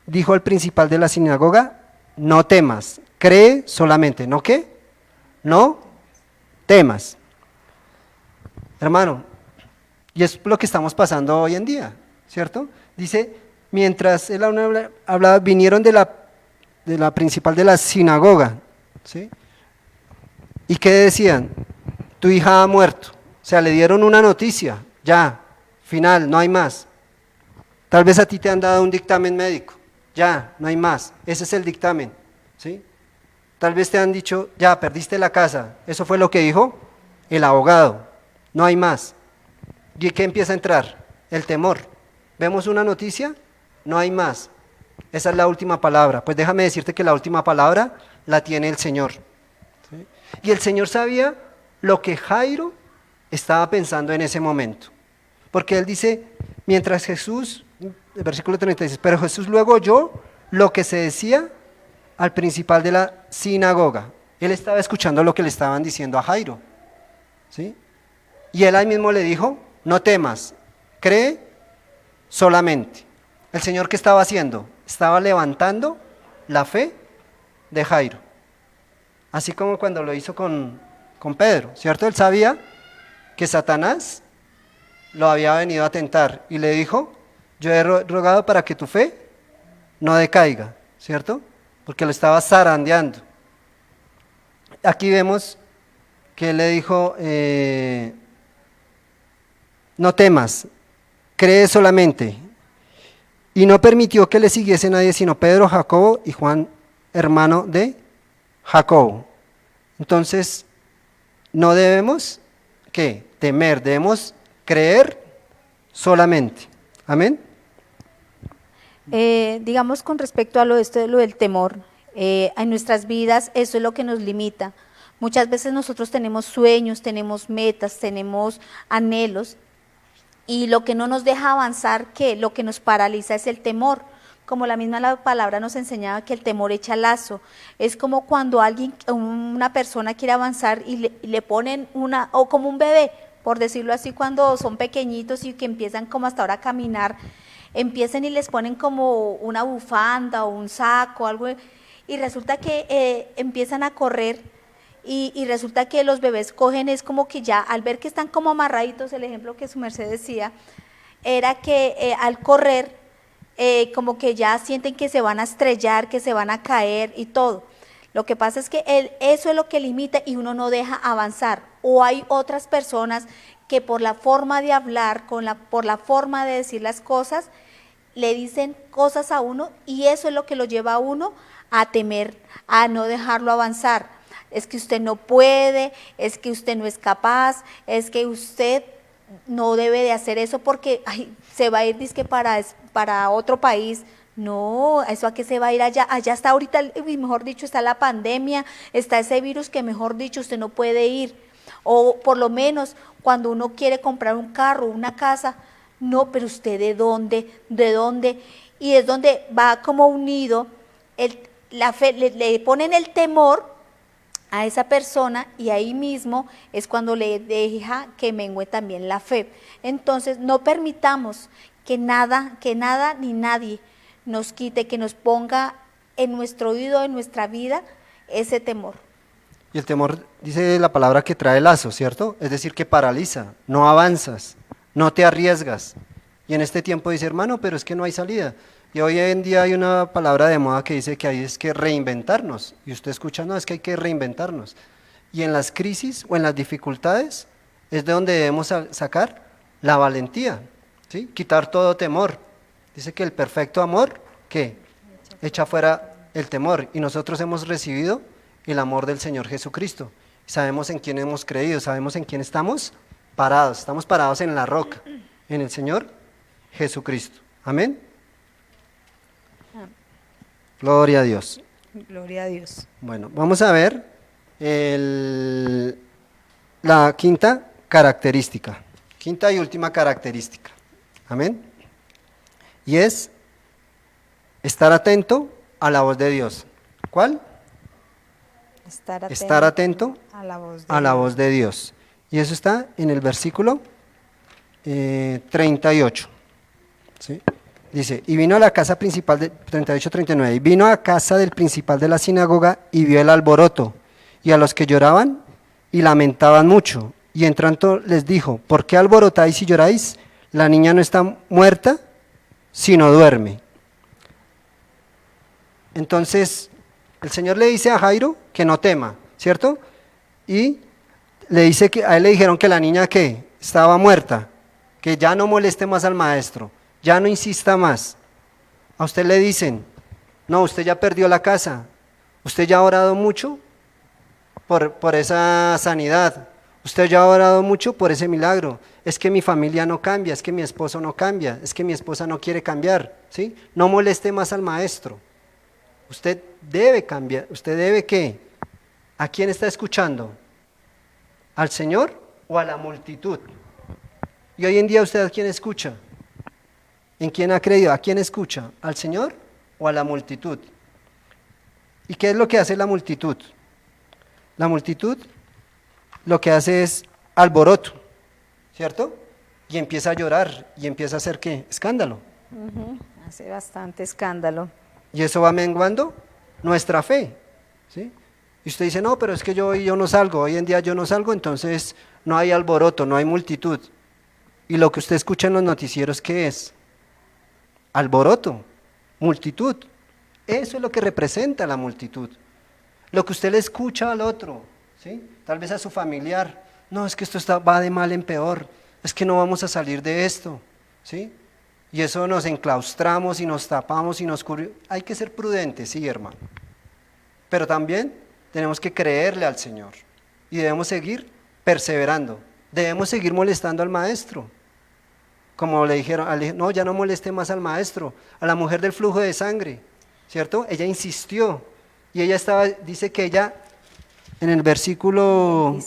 dijo al principal de la sinagoga, no temas, cree solamente. ¿No qué? No temas. Hermano, y es lo que estamos pasando hoy en día, ¿cierto? Dice, mientras él hablaba, vinieron de la principal de la sinagoga, ¿sí? ¿Y qué decían? Tu hija ha muerto. O sea, le dieron una noticia, ya, final, no hay más. Tal vez a ti te han dado un dictamen médico, ya, no hay más, ese es el dictamen, ¿sí? Tal vez te han dicho, ya, perdiste la casa, eso fue lo que dijo el abogado, no hay más. ¿Y qué empieza a entrar? El temor. ¿Vemos una noticia? No hay más. Esa es la última palabra. Pues déjame decirte que la última palabra la tiene el Señor, ¿sí? Y el Señor sabía lo que Jairo estaba pensando en ese momento. Porque él dice, mientras Jesús, el versículo 36, pero Jesús luego oyó lo que se decía al principal de la sinagoga. Él estaba escuchando lo que le estaban diciendo a Jairo, ¿sí? Y él ahí mismo le dijo, no temas, cree solamente. El Señor, ¿qué estaba haciendo? Estaba levantando la fe de Jairo. Así como cuando lo hizo con Pedro, ¿cierto? Él sabía que Satanás lo había venido a tentar y le dijo, yo he rogado para que tu fe no decaiga, ¿cierto? Porque lo estaba zarandeando. Aquí vemos que él le dijo, no temas, cree solamente. Y no permitió que le siguiese nadie sino Pedro, Jacobo y Juan, hermano de Jacobo. Entonces, no debemos, ¿qué? Temer, debemos creer solamente. Amén. Digamos con respecto a lo del temor, en nuestras vidas eso es lo que nos limita. Muchas veces nosotros tenemos sueños, tenemos metas, tenemos anhelos y lo que no nos deja avanzar, que lo que nos paraliza es el temor. Como la palabra nos enseñaba que el temor echa lazo. Es como cuando una persona quiere avanzar y le ponen o como un bebé, por decirlo así, cuando son pequeñitos y que empiezan como hasta ahora a caminar, empiezan y les ponen como una bufanda o un saco, algo, y resulta que empiezan a correr y resulta que los bebés cogen, es como que ya al ver que están como amarraditos, el ejemplo que su merced decía, era que al correr, como que ya sienten que se van a estrellar, que se van a caer y todo. Lo que pasa es que eso es lo que limita y uno no deja avanzar. O hay otras personas que por la forma de hablar, por la forma de decir las cosas, le dicen cosas a uno y eso es lo que lo lleva a uno a temer, a no dejarlo avanzar. Es que usted no puede, es que usted no es capaz, es que usted no debe de hacer eso porque se va a ir dizque para otro país. No, ¿eso a qué se va a ir allá? Allá está ahorita, mejor dicho, está la pandemia, está ese virus que mejor dicho usted no puede ir. O por lo menos cuando uno quiere comprar un carro, una casa, no, pero usted ¿de dónde? ¿De dónde? Y es donde va como unido, la fe, le ponen el temor a esa persona y ahí mismo es cuando le deja que mengue también la fe. Entonces no permitamos que nada ni nadie nos quite, que nos ponga en nuestro oído, en nuestra vida, ese temor. Y el temor, dice la palabra, que trae lazo, ¿cierto? Es decir, que paraliza, no avanzas, no te arriesgas. Y en este tiempo dice, hermano, pero es que no hay salida. Y hoy en día hay una palabra de moda que dice que hay es que reinventarnos. Y usted escucha, no, es que hay que reinventarnos. Y en las crisis o en las dificultades es de donde debemos sacar la valentía, ¿sí? Quitar todo temor. Dice que el perfecto amor, ¿qué? Echa fuera el temor. Y nosotros hemos recibido el amor del Señor Jesucristo. Sabemos en quién hemos creído, sabemos en quién estamos parados en la roca. en el Señor Jesucristo. Amén. Gloria a Dios. Gloria a Dios. Bueno, vamos a ver la quinta característica, quinta y última característica. Amén. Y es estar atento a la voz de Dios. ¿Cuál? Estar atento a la voz a la voz de Dios. Y eso está en el versículo 38. ¿Sí? Dice, y vino a la casa principal, de 38-39, y vino a casa del principal de la sinagoga y vio el alboroto, y a los que lloraban y lamentaban mucho. Y entrando les dijo, ¿por qué alborotáis y lloráis? La niña no está muerta, sino duerme. Entonces, el Señor le dice a Jairo que no tema, ¿cierto? Y le dice que a él le dijeron que la niña que estaba muerta, que ya no moleste más al maestro, ya no insista más. A usted le dicen, no, usted ya perdió la casa, usted ya ha orado mucho por esa sanidad, usted ya ha orado mucho por ese milagro, es que mi familia no cambia, es que mi esposo no cambia, es que mi esposa no quiere cambiar, ¿sí? No moleste más al maestro. Usted debe cambiar, usted debe ¿qué? ¿A quién está escuchando? ¿Al Señor o a la multitud? Y hoy en día usted ¿a quién escucha? ¿En quién ha creído? ¿A quién escucha? ¿Al Señor o a la multitud? ¿Y qué es lo que hace la multitud? La multitud lo que hace es alboroto, ¿cierto? Y empieza a llorar y empieza a hacer ¿qué? Escándalo. Hace bastante escándalo. Y eso va menguando nuestra fe, ¿sí? Y usted dice, no, pero es que yo no salgo, hoy en día yo no salgo, entonces no hay alboroto, no hay multitud. Y lo que usted escucha en los noticieros, ¿qué es? Alboroto, multitud. Eso es lo que representa la multitud. Lo que usted le escucha al otro, ¿sí? Tal vez a su familiar, no, es que esto va de mal en peor, es que no vamos a salir de esto, ¿sí? Y eso nos enclaustramos y nos tapamos y nos cubrimos. Hay que ser prudentes, sí, hermano. Pero también tenemos que creerle al Señor y debemos seguir perseverando. Debemos seguir molestando al maestro. Como le dijeron, no, ya no moleste más al maestro, a la mujer del flujo de sangre, ¿cierto? Ella insistió y ella dice que ella, en el versículo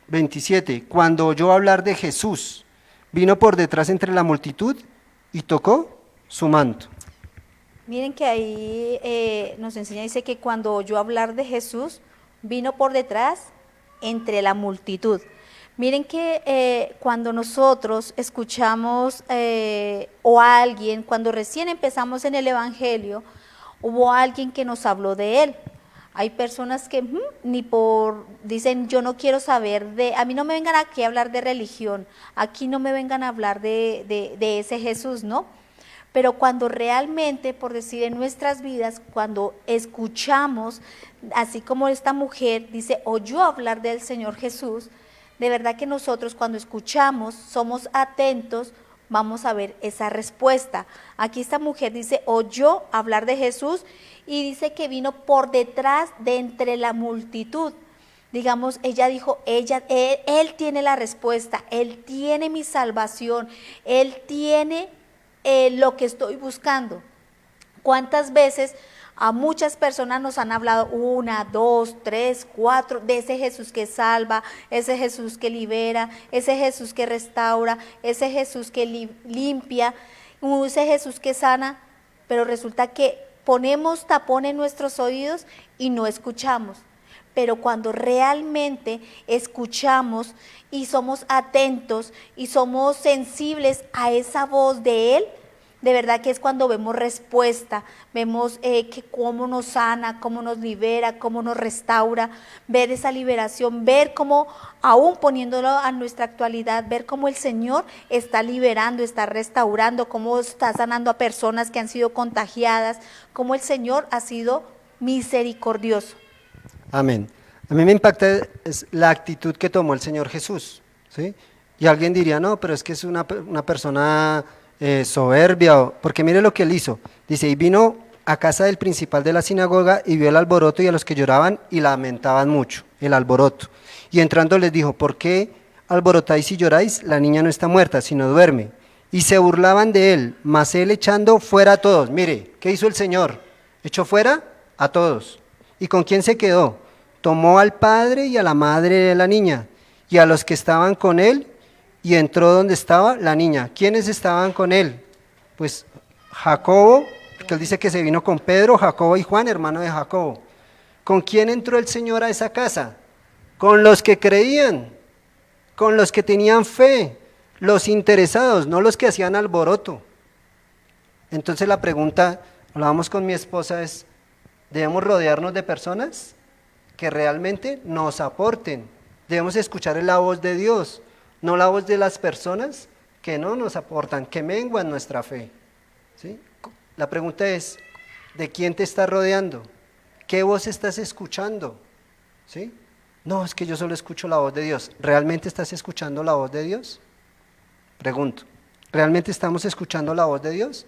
27, cuando oyó hablar de Jesús, vino por detrás entre la multitud y tocó su manto. Miren que ahí nos enseña, dice que cuando oyó hablar de Jesús, vino por detrás entre la multitud. Miren que cuando nosotros escuchamos o a alguien, cuando recién empezamos en el Evangelio, hubo alguien que nos habló de él. Hay personas que dicen, yo no quiero saber a mí no me vengan aquí a hablar de religión, aquí no me vengan a hablar de ese Jesús, ¿no? Pero cuando realmente, por decir, en nuestras vidas, cuando escuchamos, así como esta mujer dice, oyó hablar del Señor Jesús, de verdad que nosotros cuando escuchamos, somos atentos, vamos a ver esa respuesta. Aquí esta mujer dice, oyó hablar de Jesús y dice que vino por detrás de entre la multitud. Digamos, ella dijo, él tiene la respuesta, él tiene mi salvación, él tiene lo que estoy buscando. ¿Cuántas veces a muchas personas nos han hablado 1, 2, 3, 4 de ese Jesús que salva, ese Jesús que libera, ese Jesús que restaura, ese Jesús que limpia, ese Jesús que sana? Pero resulta que ponemos tapón en nuestros oídos y no escuchamos. Pero cuando realmente escuchamos y somos atentos y somos sensibles a esa voz de Él, de verdad que es cuando vemos respuesta, vemos que cómo nos sana, cómo nos libera, cómo nos restaura, ver esa liberación, ver cómo, aún poniéndolo a nuestra actualidad, ver cómo el Señor está liberando, está restaurando, cómo está sanando a personas que han sido contagiadas, cómo el Señor ha sido misericordioso. Amén. A mí me impacta es la actitud que tomó el Señor Jesús, ¿sí? Y alguien diría, no, pero es que es una persona soberbia, porque mire lo que él hizo. Dice, y vino a casa del principal de la sinagoga y vio el alboroto y a los que lloraban y lamentaban mucho, el alboroto. Y entrando les dijo, ¿por qué alborotáis y lloráis? La niña no está muerta, sino duerme. y se burlaban de él, mas él echando fuera a todos. Mire, ¿qué hizo el Señor? Echó fuera a todos. ¿Y con quién se quedó? Tomó al padre y a la madre de la niña y a los que estaban con él, y entró donde estaba la niña. ¿Quiénes estaban con él? Pues Jacobo, porque él dice que se vino con Pedro, Jacobo y Juan, hermano de Jacobo. ¿Con quién entró el Señor a esa casa? Con los que creían, con los que tenían fe, los interesados, no los que hacían alboroto. Entonces la pregunta, hablábamos con mi esposa, es, ¿debemos rodearnos de personas que realmente nos aporten? Debemos escuchar la voz de Dios, no la voz de las personas que no nos aportan, que menguan nuestra fe. ¿Sí? La pregunta es, ¿de quién te estás rodeando? ¿Qué voz estás escuchando? ¿Sí? No, es que yo solo escucho la voz de Dios. ¿Realmente estás escuchando la voz de Dios? Pregunto, ¿realmente estamos escuchando la voz de Dios?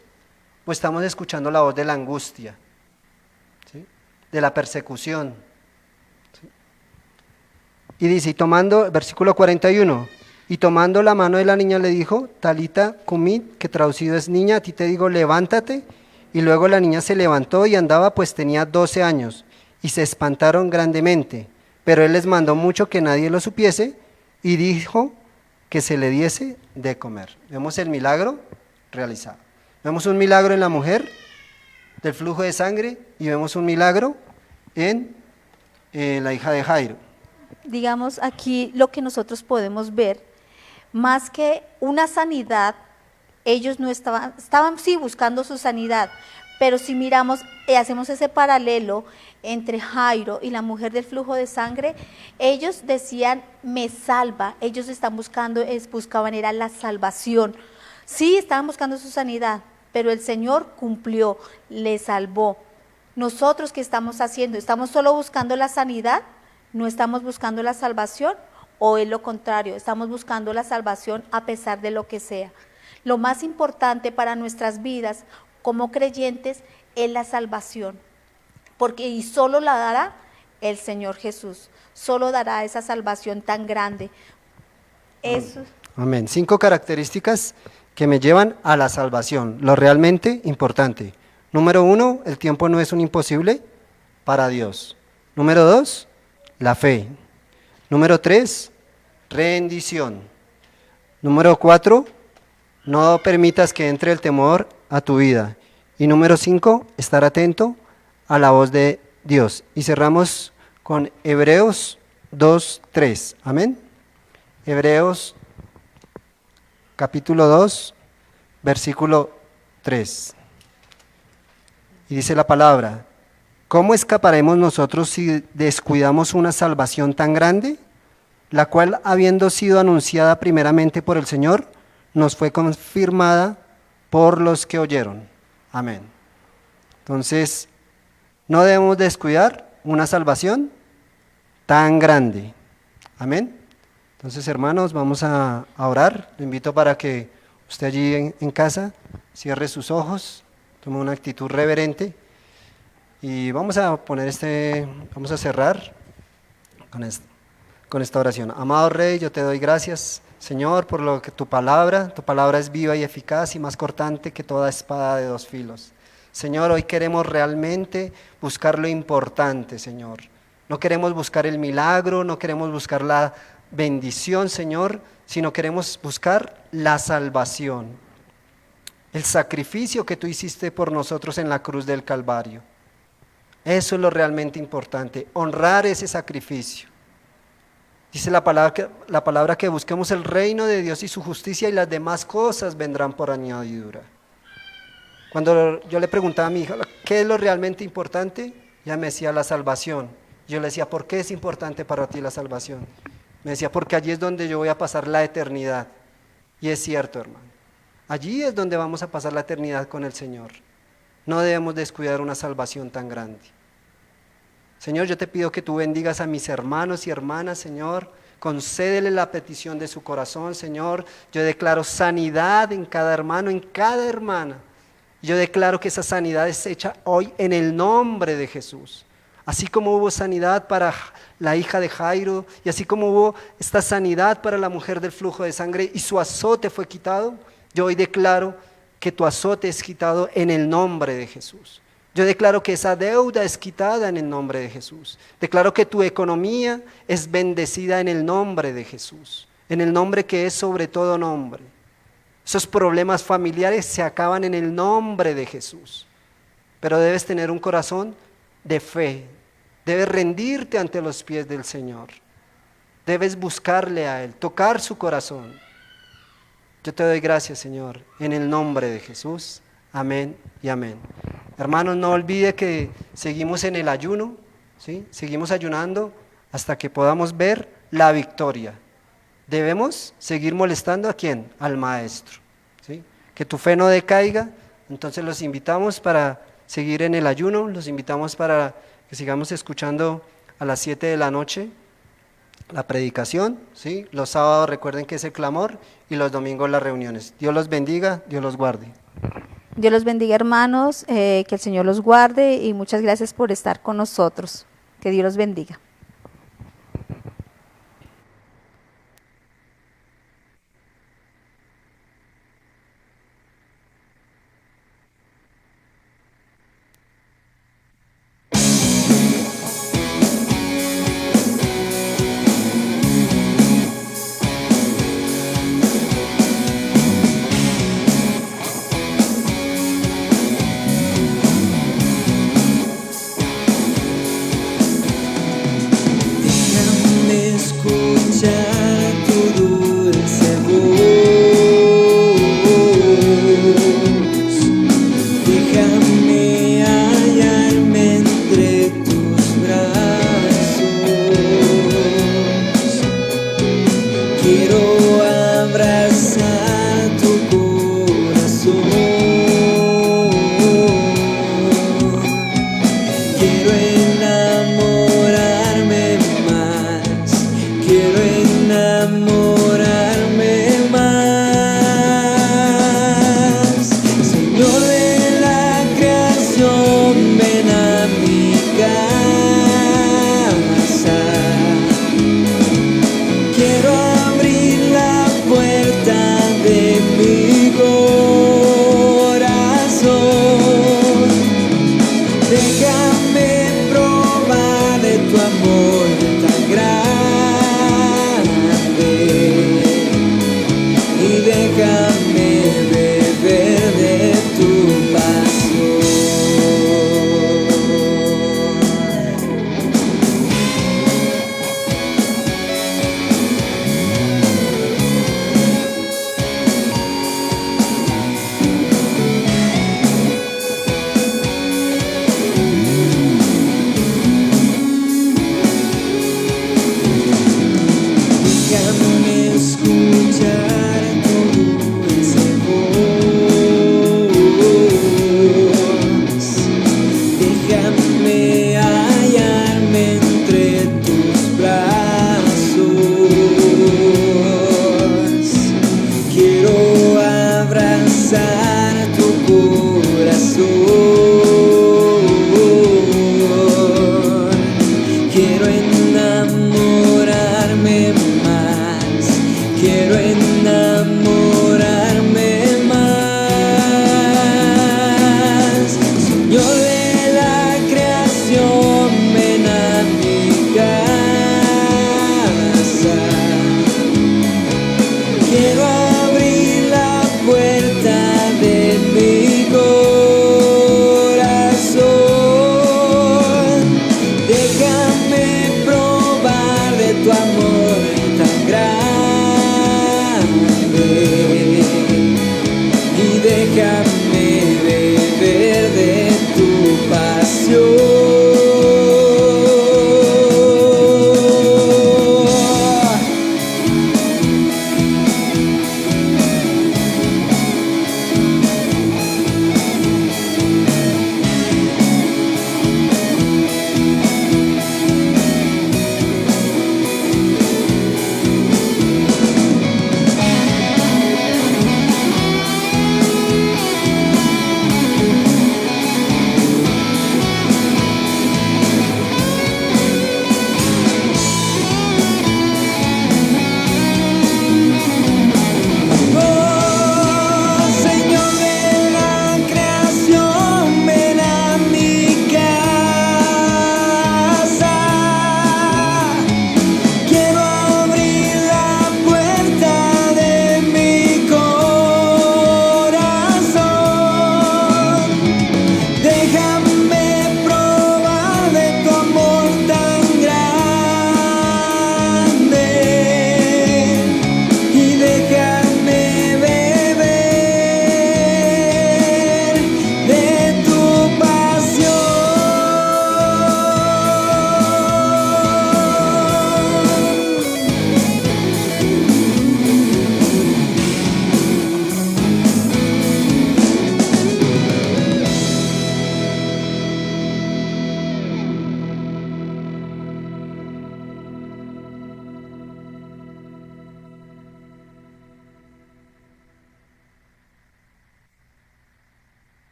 ¿O estamos escuchando la voz de la angustia? ¿Sí? De la persecución. ¿Sí? Y dice, y tomando, versículo 41, y tomando la mano de la niña le dijo, Talita cumi, que traducido es niña, a ti te digo, levántate. Y luego la niña se levantó y andaba, pues tenía 12 años, y se espantaron grandemente. Pero él les mandó mucho que nadie lo supiese, y dijo que se le diese de comer. Vemos el milagro realizado. Vemos un milagro en la mujer del flujo de sangre, y vemos un milagro en la hija de Jairo. Digamos, aquí lo que nosotros podemos ver, más que una sanidad, ellos no estaban sí buscando su sanidad, pero si miramos y hacemos ese paralelo entre Jairo y la mujer del flujo de sangre, ellos decían, me salva, ellos buscaban era la salvación. Sí, estaban buscando su sanidad, pero el Señor cumplió, le salvó. Nosotros, ¿qué estamos haciendo? ¿Estamos solo buscando la sanidad? ¿No estamos buscando la salvación? ¿O es lo contrario? Estamos buscando la salvación a pesar de lo que sea. Lo más importante para nuestras vidas como creyentes es la salvación, porque y solo la dará el Señor Jesús, solo dará esa salvación tan grande. Eso. Amén. 5 características que me llevan a la salvación, lo realmente importante. Número 1, el tiempo no es un imposible para Dios. Número 2, la fe. Número 3, rendición. Número 4, no permitas que entre el temor a tu vida. Y número 5, estar atento a la voz de Dios. Y cerramos con Hebreos 2:3. Amén. Hebreos capítulo 2, versículo 3. Y dice la palabra, ¿cómo escaparemos nosotros si descuidamos una salvación tan grande, la cual, habiendo sido anunciada primeramente por el Señor, nos fue confirmada por los que oyeron? Amén. Entonces, no debemos descuidar una salvación tan grande. Amén. Entonces, hermanos, vamos a orar. Le invito para que usted allí en casa cierre sus ojos, tome una actitud reverente y vamos a cerrar con esta oración. Amado Rey, yo te doy gracias, Señor, por lo que tu palabra es viva y eficaz y más cortante que toda espada de 2 filos. Señor, hoy queremos realmente buscar lo importante, Señor. No queremos buscar el milagro, no queremos buscar la bendición, Señor, sino queremos buscar la salvación. El sacrificio que tú hiciste por nosotros en la cruz del Calvario. Eso es lo realmente importante, honrar ese sacrificio. Dice la palabra que busquemos el reino de Dios y su justicia y las demás cosas vendrán por añadidura. Cuando yo le preguntaba a mi hija, ¿qué es lo realmente importante? Ella me decía la salvación. Yo le decía, ¿por qué es importante para ti la salvación? Me decía, porque allí es donde yo voy a pasar la eternidad. Y es cierto, hermano. Allí es donde vamos a pasar la eternidad con el Señor. No debemos descuidar una salvación tan grande. Señor, yo te pido que tú bendigas a mis hermanos y hermanas, Señor. Concédele la petición de su corazón, Señor. Yo declaro sanidad en cada hermano, en cada hermana. Yo declaro que esa sanidad es hecha hoy en el nombre de Jesús. Así como hubo sanidad para la hija de Jairo, y así como hubo esta sanidad para la mujer del flujo de sangre y su azote fue quitado, Yo hoy declaro que tu azote es quitado en el nombre de Jesús. Yo declaro que esa deuda es quitada en el nombre de Jesús. Declaro que tu economía es bendecida en el nombre de Jesús, en el nombre que es sobre todo nombre. Esos problemas familiares se acaban en el nombre de Jesús. Pero debes tener un corazón de fe. Debes rendirte ante los pies del Señor. Debes buscarle a Él, tocar su corazón. Yo te doy gracias, Señor, en el nombre de Jesús. Amén y amén. Hermanos, no olvide que seguimos en el ayuno, ¿sí? Seguimos ayunando hasta que podamos ver la victoria. Debemos seguir molestando ¿a quién? Al Maestro, ¿sí? Que tu fe no decaiga. Entonces los invitamos para seguir en el ayuno, los invitamos para que sigamos escuchando a las 7 de la noche la predicación, ¿sí? Los sábados recuerden que es el clamor y los domingos las reuniones. Dios los bendiga, Dios los guarde. Dios los bendiga, hermanos, que el Señor los guarde y muchas gracias por estar con nosotros. Que Dios los bendiga. Déjame escuchar tu dulce voz, déjame hallarme entre tus brazos, quiero abrazar tu corazón, quiero enamorarme más, quiero enamorarme más. Señor de la creación, ven a mi casa. Quiero abrir la puerta de mi corazón. Déjame probar de tu amor tan grande y déjame beber de tu pasión. Déjame escuchar tu dulce voz, déjame hallarme entre tus brazos, quiero abrazar